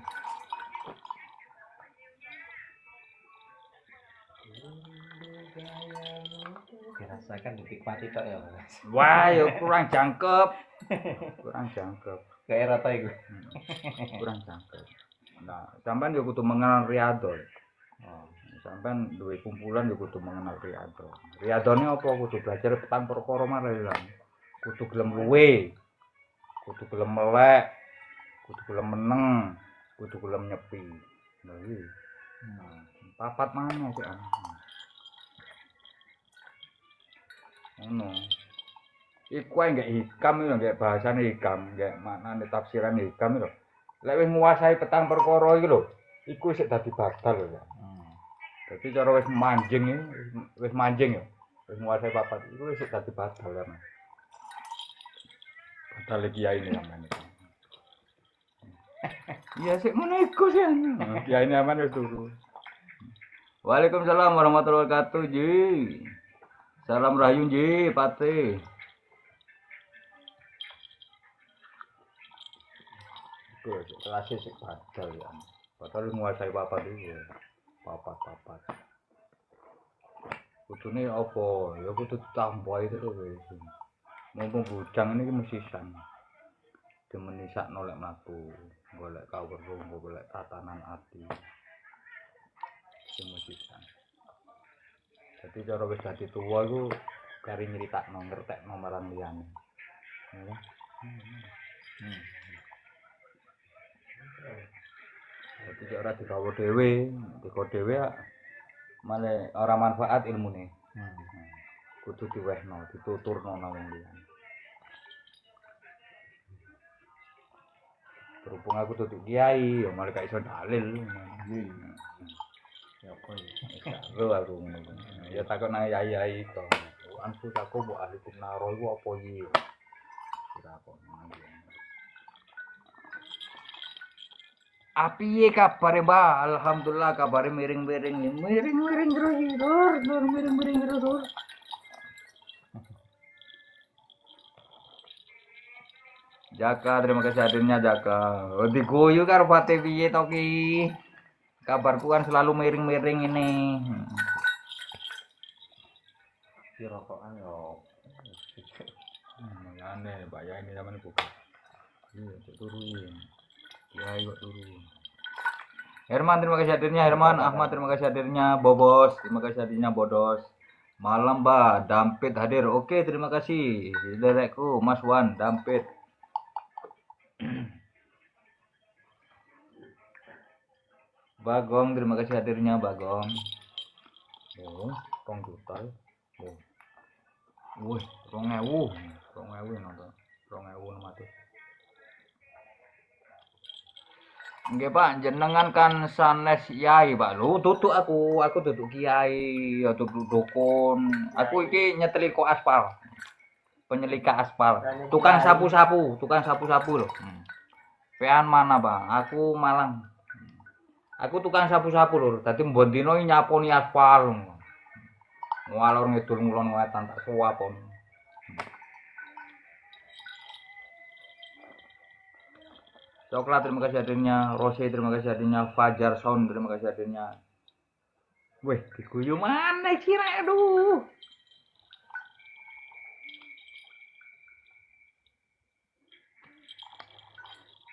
Dirasakan dinikmati tok ya. Wah, ya kurang jangkep. Kurang jangkep. Kayak rata iku. Kurang jangkep. Nah, sampean yo kudu mengenal riyadhah. Oh, sampean duwe kumpulan yo kudu mengenal riyadhah. Riyadhane apa? Kudu belajar petang perkara marang. Kudu gelem luwe. Kudu gelem melek. Kudu gelem meneng. Kudu gelem nyepi. Lha iki. Papat mana sih ana. Ngono. Iku ae nggak hikam lho, nggak bahasane hikam, nggak maknane tafsiran hikam lho. Lek wis nguasai petang perkara iki lho, iku sik dadi batal lho. Dadi cara wis manjing ya. Wis nguasai papat iku wis dadi batal kan. Batal kiai ini namanya. Iya sik ngono iku sih. Kiai ini aman wis turu. Waalaikumsalam warahmatullahi wabarakatuh, Ji. Salam rahayu, Ji, Pate. Kelasnya sih badal ya. Badal menguasai papat itu. Papat. Kudune apa? Ya kudu tambah itu wis. Mumpung bujang ini mesisan. Demenisak nolek mlaku, golek kawruh, golek tatanan ati. Mesisan. Jadi cara wis dadi tuwa iku kari nyritakno, ngertekno marang liyane. Ya. Jadi ora digawa dhewe, malah ora manfaat ilmune. Kudu diwehno, dituturno nang wong liyane. Berhubung aku tutuk kiai, ya malah gak iso dalil. Ya kok aku ngono. Ya takon nang yai-yai to. Anku aku mbok ahli naro iku apa iki? Kira kok. Apiye kabare, Mbak? Alhamdulillah kabare miring-miring terus, miring-miring terus. Jaka, terima kasih hadirnya Jaka. Oh, diguyu karo Fate piye to ki? Kabarku kan selalu miring-miring ini. Ki rokokan yo. Aneh, Pak ya ini namanya bukan. Iya, turunin. Kiai kok turun. Herman, terima kasih hadirnya Herman. Ahmad, terima kasih hadirnya Bobos. Terima kasih hadirnya Bodos. Malam, Mbak. Dampit hadir. Oke, terima kasih. Derekku, Mas Wan, Dampit. Bagong, terima kasih hadirnya Bagong. Oh, komputer. Oh. Wih, 2000 nonton. 2000 Nggih Pak, jenengan kan sanes yai Pak. Lho, tutuk aku tutuk kiai, ya tutuk dukun. Aku iki nyetrika aspal. Penyelika aspal. Tukang sapu-sapu lho. Pean mana, Pak? Aku Malang. Aku tukang sapu-sapu lho. Dadi mbon dina nyaponi aspal. Ngalor ngidul ngulon wetan tak suwapon. Coklat, terima kasih hadirnya. Rose, terima kasih hadirnya. Fajar Sound, terima kasih hadirnya. Wih, diguyu mana sih, aduh.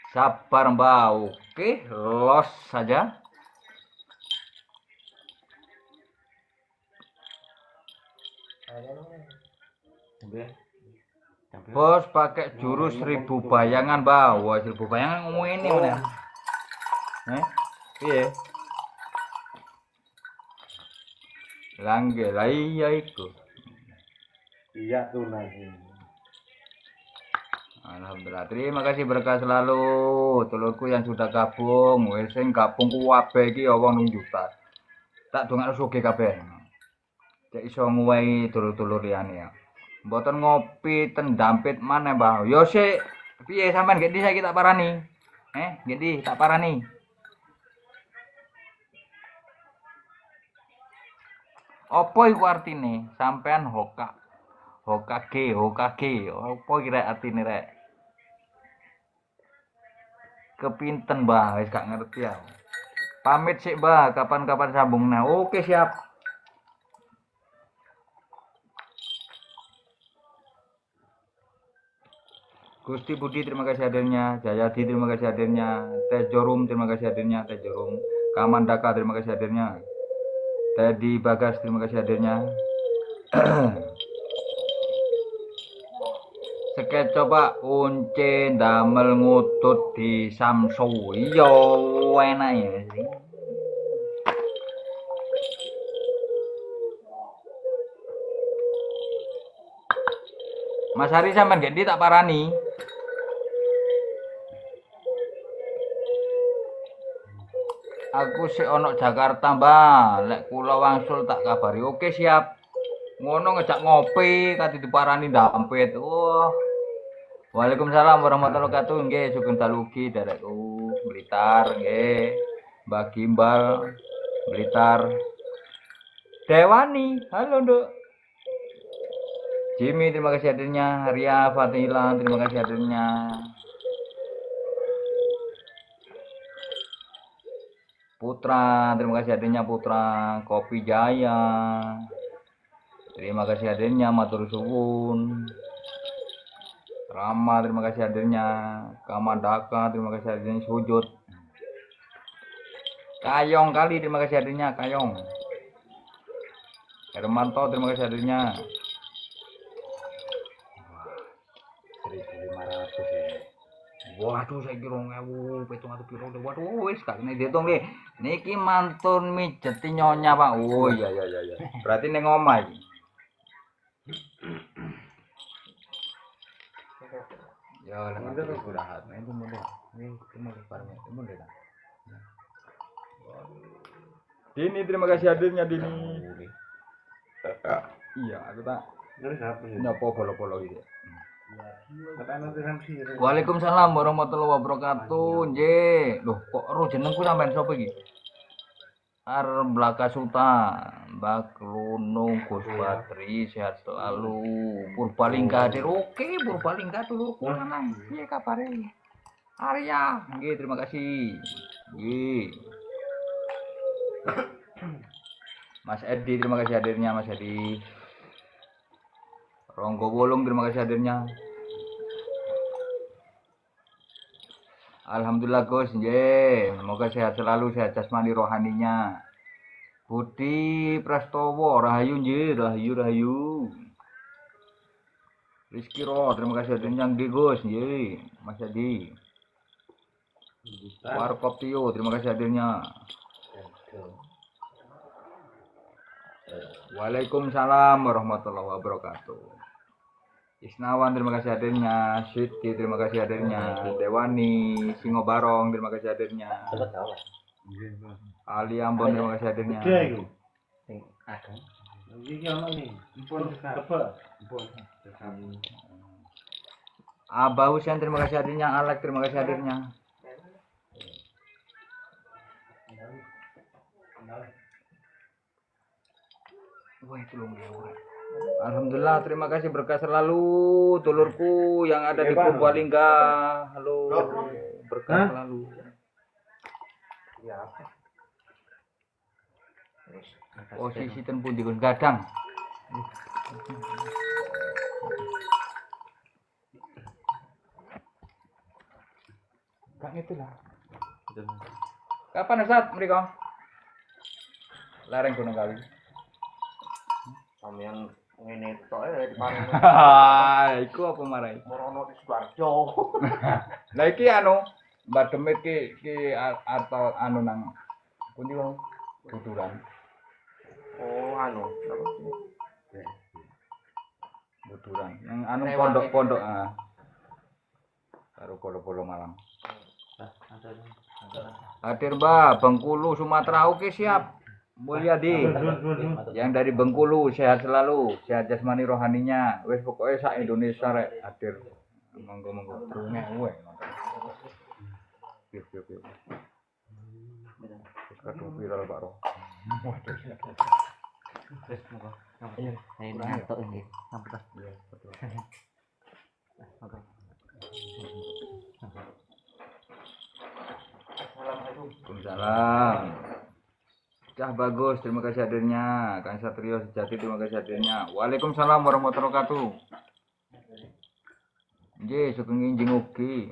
Sabar Mbak, oke, los saja. Bos pakai jurus 1000 bayangan, Mbak. Wah, 1000 bayangan ngomong ini mana? Iya. Langge, lah iya itu. Iya tuh nanti. Alhamdulillah. Terima kasih berkah selalu telurku yang sudah gabung. Wis sing gabung kuwabe iki ya wong 6 juta. Tak dongakno sugih kabeh. Cek iso nguwahi dulur-dulur liyane ya. Mboten ngopi ten Dampit maneh, Mbah. Yo sik piye sampean nggih saiki tak parani? Nggih tak parani. Apa iku artine? Sampean Hokage. Apa kira artine rek? Kepinten, Mbah, wis gak ngerti ya. Pamit sik, Mbah, kapan-kapan sambung. Nah, oke siap. Gusti Budi, terima kasih hadirnya. Jayadi, terima kasih hadirnya. Teh Jorum, terima kasih hadirnya. Teh Jorum. Kamandaka, terima kasih hadirnya. Teddy Bagas, terima kasih hadirnya. Seket coba unce damel ngutut di Samsu. Iya, enak ya sih. Mas Hari sampean nggih tak parani. Aku sik ono Jakarta, Mbak. Lek kula wangsul tak kabari. Oke, siap. Ngono ngejak ngopi kate diparani Dampit. Wah. Waalaikumsalam warahmatullahi wabarakatuh. Nggih, sugeng dalugi derekku. Blitar nggih. Mbak Gimbal Blitar. Dewani. Halo, Nduk. Jimmy, terima kasih hadirnya. Ria Fatila, terima kasih hadirnya. Putra, terima kasih hadirnya Putra. Kopi Jaya, terima kasih hadirnya. Matur suwun. Rama, terima kasih hadirnya. Kamandaka, terima kasih hadirnya. Sujud. Kayong kali, terima kasih hadirnya. Kayong. Hermanto, terima kasih hadirnya. 1.500 ya. Waduh, saya kira 2000, petung atau piro. Waduh, wis gak kena dihitung deh. Niki mantun mijeti nyonya, Pak. Oh iya. Berarti ning omah iki. Ya, lha istirahat. Itu mulai. Itu mulai bareng. Itu mulai. Dini, terima kasih hadirnya Dini. Iya, aku tak. Terus apa sih? Nyopo bolo-bolo gitu. Katanya nanti samsi. Arblaka Suta, Mbak Luno, Gus Patri, sehat selalu. Purbalingga hadir, oke Purbalingga dulurku lanang. Piye kabare? Arya, nggih terima kasih. Nggih. Mas Edi terima kasih hadirnya Mas Edi. Ronggo Wolung terima kasih hadirnya. Alhamdulillah Gus, nggih. Semoga sehat selalu, sehat jasmani rohaninya. Budi Prastowo, rahayu nggih, rahayu. Rizky Ro, terima kasih hadirnya nggih Gus, nggih. Mas Edi. Warkop Tio, terima kasih hadirnya. Waalaikumsalam warahmatullahi wabarakatuh. Isnawan terima kasih hadirnya, Siti terima kasih hadirnya, Dewani, Singo Barong terima kasih hadirnya, Ali Ambon terima kasih hadirnya, Abah Husen terima kasih hadirnya, Alek terima kasih hadirnya. Wah itu lho. Alhamdulillah, terima kasih berkah selalu dulurku yang ada di Purbalingga. Halo, berkah selalu. Posisi tempun di gadang. Kan itulah. Kapan Ustaz mereka? Lareng Gunung Kawi. Yang ngene tok di paling Iku apa marai? Morono di Sidoarjo. Lah iki anu, Mbak Demit ki atau anu nang pundi wae? Buduran. Oh, anu, apa sih? Buduran. Yang anu pondok-pondok karo polo-polo Malang. Hadir Mbak, Bengkulu, Sumatera oke siap. Mulyadi yang dari Bengkulu sehat selalu, sehat jasmani rohaninya. Wes pokoknya sak Indonesia rek hadir. Monggo ngewe. Piye. Wis kadung viral Pak Roh. Waduh. Wis monggo. Iya, ayo ngantuk nggih. Sampun. Iya, betul. Monggo. Waalaikumsalam. Cah bagus, terima kasih hadirnya. Kang Satrio Sejati, terima kasih hadirnya. Waalaikumsalam warahmatullahi wabarakatuh. Nggih, sugeng injing ugi.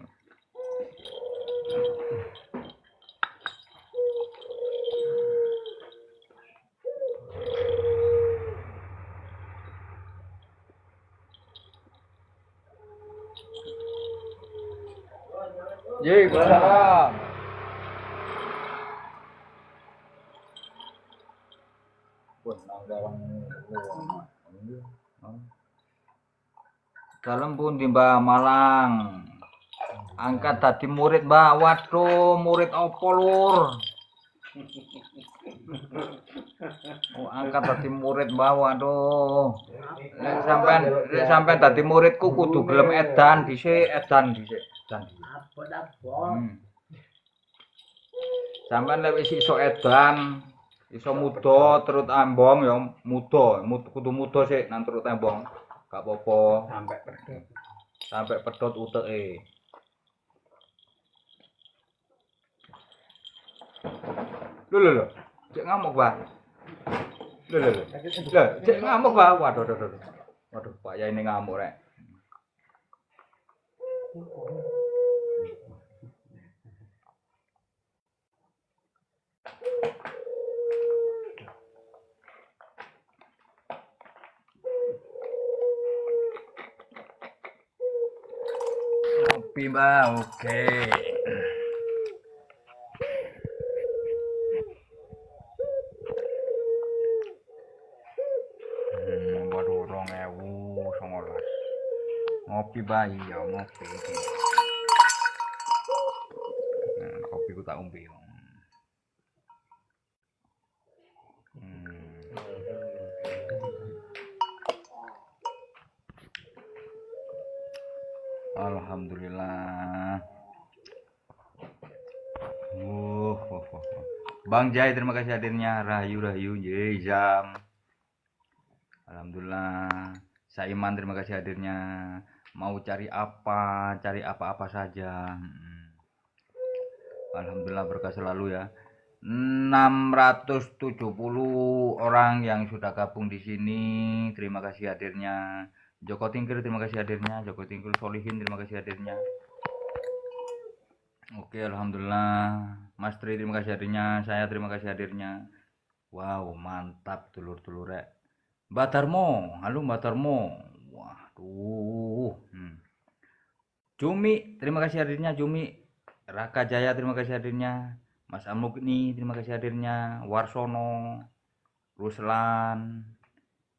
Nggih, salam. Dalam pun di Mbak Malang. Angkat tadi murid Mbak. Waduh, murid opo lur? Oh, angkat tadi murid Mbak. Waduh. Nek sampean tadi muridku kudu gelem edan dhisik. Sampean lek wis iso edan, iso muda terus ambong ya kudu muda sik nang terus ambong. Gak apa-apa sampai pedot uteke. Lho cek ngamuk Pak. Lho cek ngamuk Pak. Waduh Pak Yai ini ngamuk rek. Kopi Mbak, oke. Waduh, 2019. Ngopi bayi ya, ngopi. Kopi ku tak umpi. Alhamdulillah. Wah. Bang Jai terima kasih hadirnya. Rahayu Jam. Alhamdulillah. Saiman terima kasih hadirnya. Mau cari apa saja. Alhamdulillah berkah selalu ya. 670 orang yang sudah gabung di sini. Terima kasih hadirnya. Joko Tingkir terima kasih hadirnya. Joko Tingkir Solihin terima kasih hadirnya. Oke, alhamdulillah. Mas Tri terima kasih hadirnya. Saya terima kasih hadirnya. Wow, mantap dulur-dulur rek. Mbak Darmo, halo Mbak Darmo. Waduh. Jumi, terima kasih hadirnya Jumi. Raka Jaya terima kasih hadirnya. Mas Amukni terima kasih hadirnya. Warsono, Ruslan,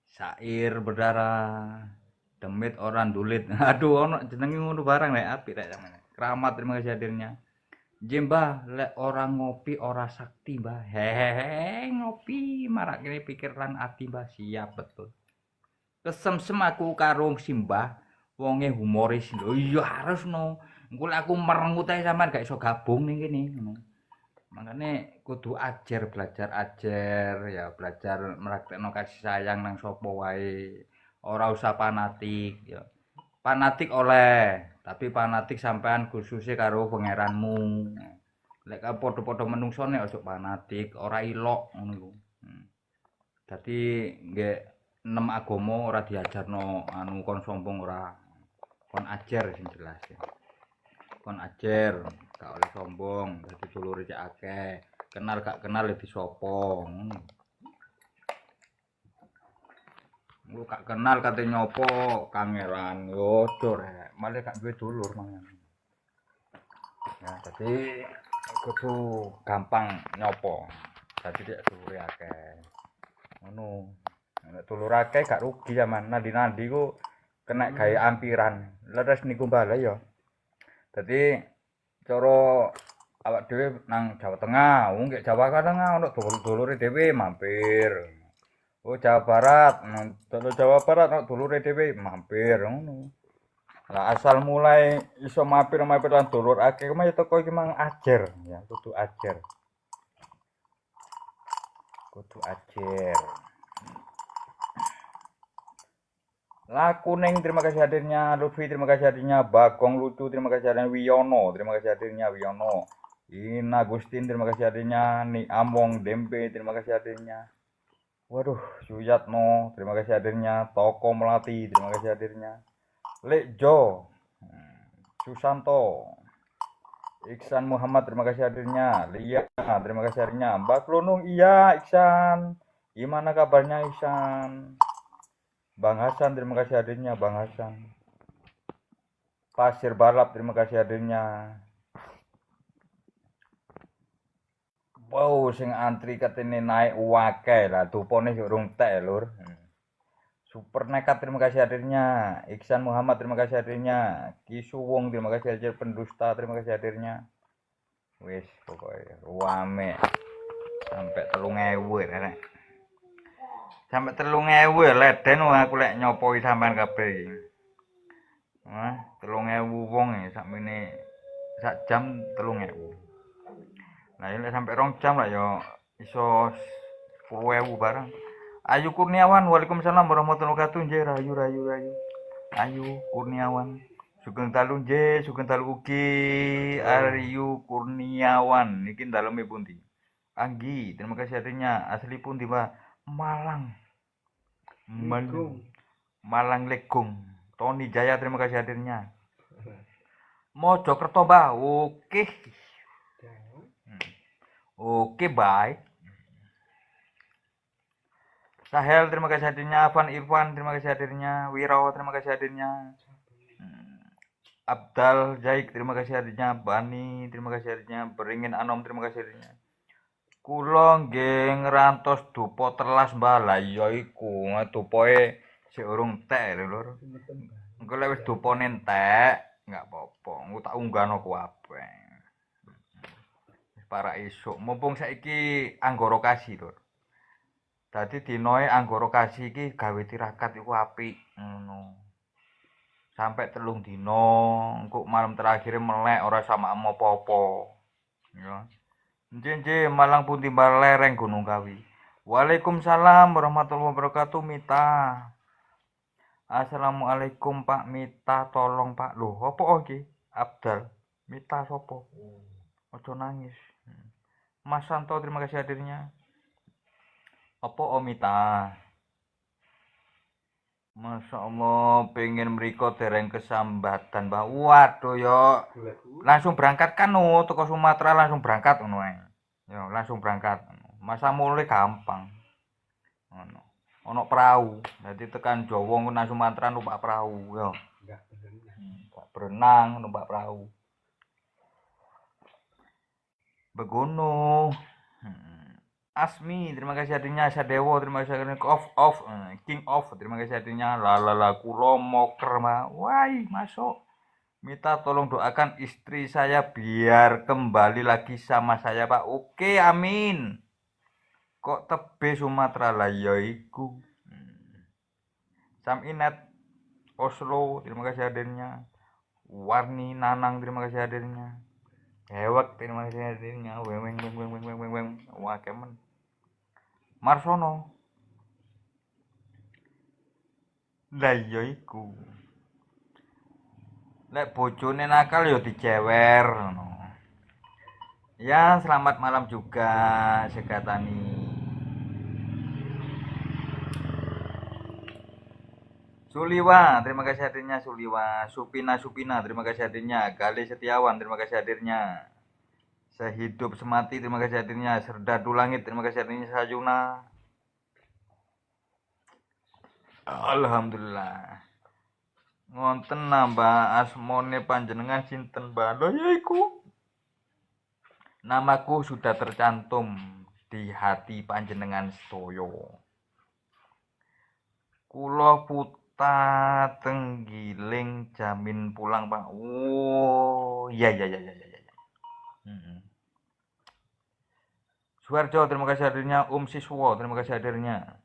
Sair berdarah, Demit orang dulit. Aduh, ono jenenge ngono barang rek apik rek sampeyan. Keramat terima kasih hadirnya. Jembah lek orang ngopi ora sakti mbah. Hehehe ngopi marak kene pikiran ati mbah siap betul. Kesemsem aku karo Simbah wonge humoris lho. Iya harus no. Engko lek aku merengut ae sampean gak iso gabung ning kene ngono. Makane kudu belajar ajar ya, belajar meraktekno kasih sayang nang sapa wae. Ora usah fanatik ya. Fanatik oleh, tapi fanatik sampean khususnya karo pangeranmu. Lek padha-padha menungso nek aja fanatik, ora ilok ngono iku. Dadi nggih 6 agama ora diajarno anu kon sombong ora. Kon ajar sing jelas ya. Kon ajar, gak oleh sombong, dadi dulure cek akeh. Kenal gak kenal lebih sapa ngono. Lu gak kenal kate nyopo kangeran yo rek malah gak duwe dulur mangan ya dadi kudu gampang nyopo dadi nek dulure akeh ngono nek dulur akeh gak rugi zaman nandi-nandi ku kena gawe ampiran leres niku bala ya dadi cara awak dhewe nang Jawa Tengah wong gek Jawa Tengah ono dulur-dulure dhewe mampir. Oh Jawa Barat, Jawa Barat nek dulure dhewe mampir ngono. Lah asal mulai iso mampir lan dulur akeh kemah teko iki mang ajar ya, kudu ajar. Kudu ajar. Lah Kuning terima kasih hadirnya, Lutfi terima kasih hadirnya, Bagong Lucu terima kasih hadirnya, Wiyono terima kasih hadirnya, Wiyono. Ina Agustin terima kasih hadirnya, Ni Among Dempe terima kasih hadirnya. Waduh, Suyatno, terima kasih hadirnya. Toko Melati, terima kasih hadirnya. Lekjo, Susanto, Iksan Muhammad, terima kasih hadirnya. Lia, terima kasih hadirnya. Mbak Klunung, iya Iksan. Gimana kabarnya Iksan? Bang Hasan, terima kasih hadirnya. Bang Hasan. Pasir Balap, terima kasih hadirnya. Wow, sing antri katene naik wakai lah, tupone urung tek lur. Super nekat terima kasih hadirnya. Iksan Muhammad terima kasih hadirnya. Kisuwung terima kasih hadir, pendusta terima kasih hadirnya. Wis pokoknya rame sampai 3.000 rek. Sampai 3.000 leden aku lek nyopoi sampean kabeh iki. Wah, 3.000 wong ya sakmene sak jam 3.000. Nah ini sampai 2 jam lah ya iso 10.000 barang. Ayu Kurniawan, waalaikumsalam warahmatullahi wabarakatuh. Nggih rayu. Ayu Kurniawan. Sugeng dalu nggih, sugeng dalu ugi. Ayu Kurniawan niki daleme pundi? Anggi, terima kasih hadirnya. Asli pundi, Pak? Malang. Malang Legung. Tony Jaya terima kasih hadirnya. Mojokerto, Mbah. Oke. Oke, baik. Sahel, terima kasih hadirnya. Van Irfan, terima kasih hadirnya. Wiro, terima kasih hadirnya. Abdal Zaik, terima kasih hadirnya. Bani, terima kasih hadirnya. Beringin Anom, terima kasih hadirnya. Kula nggih ngrantos dupo telas Mbah. Lah iya iku, dupoe sik urung tek lho. Engko lek wis dupone entek, enggak apa-apa. Engko tak unggahno kabeh. Para esuk mumpung saiki Anggara Kasi lho. Dadi dinoe Anggara Kasi iki gawe tirakat iku apik ngono. Sampai 3 dina, engko malam terakhir melek ora sama apa-apa. Ya. Jenje Malang pun timbal lereng Gunung Kawi. Waalaikumsalam warahmatullahi wabarakatuh Mita. Assalamualaikum Pak Mita, tolong Pak. Loh, apa iki? Abdal. Mita sopo? Ojo nangis. Mas Santo, terima kasih hadirnya. Apa Mita? Masya Allah, pengen mereka dereng kesambatan, Mbak. Waduh, yo. Langsung berangkat kan, toko Sumatera langsung berangkat, yo, langsung berangkat. Masa mulai gampang. Ono perahu, jadi tekan Jawa nang Sumatera numpak perahu, yo. Enggak berenang, numpak perahu. Begono. Asmi, terima kasih hadirnya. Sadewo, terima kasih hadirnya. King of, terima kasih hadirnya. Lalala kulo moker mah. Wai, masuk. Mita tolong doakan istri saya biar kembali lagi sama saya, Pak. Oke, amin. Kok tebe Sumatera lah ya iku. Sam Inet Oslo, terima kasih hadirnya. Warni Nanang, terima kasih hadirnya. Hewek, terima kasih hadirnya. Weng. Wah, kemen. Marsono. Lah iya iku. Lek bojone nakal ya dicewer ngono. Ya, selamat malam juga Segatani. Suliwa, terima kasih hadirnya Suliwa. Supina, terima kasih hadirnya. Gali Setiawan, terima kasih hadirnya. Sehidup semati, terima kasih hadirnya. Serdadu Langit, terima kasih hadirnya. Sayuna. Alhamdulillah. Ngonten nambah asmone panjenengan sinten balo yaiku. Namaku sudah tercantum di hati panjenengan stoyo. Kula puta tenggiling jamin pulang Pak. Oh, iya. Suwarjo, terima kasih hadirnya. Siswo, terima kasih hadirnya.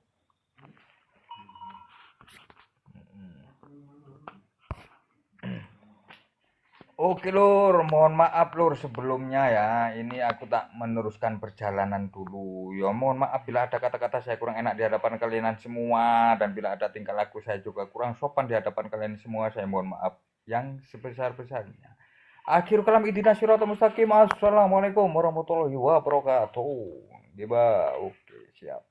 Oke lur, mohon maaf lur sebelumnya ya. Ini aku tak meneruskan perjalanan dulu. Ya mohon maaf bila ada kata-kata saya kurang enak di hadapan kalian semua. Dan bila ada tingkah laku saya juga kurang sopan di hadapan kalian semua. Saya mohon maaf yang sebesar-besarnya. Akhir kalam idina siratal mustaqim. Assalamualaikum warahmatullahi wabarakatuh. Oke, siap.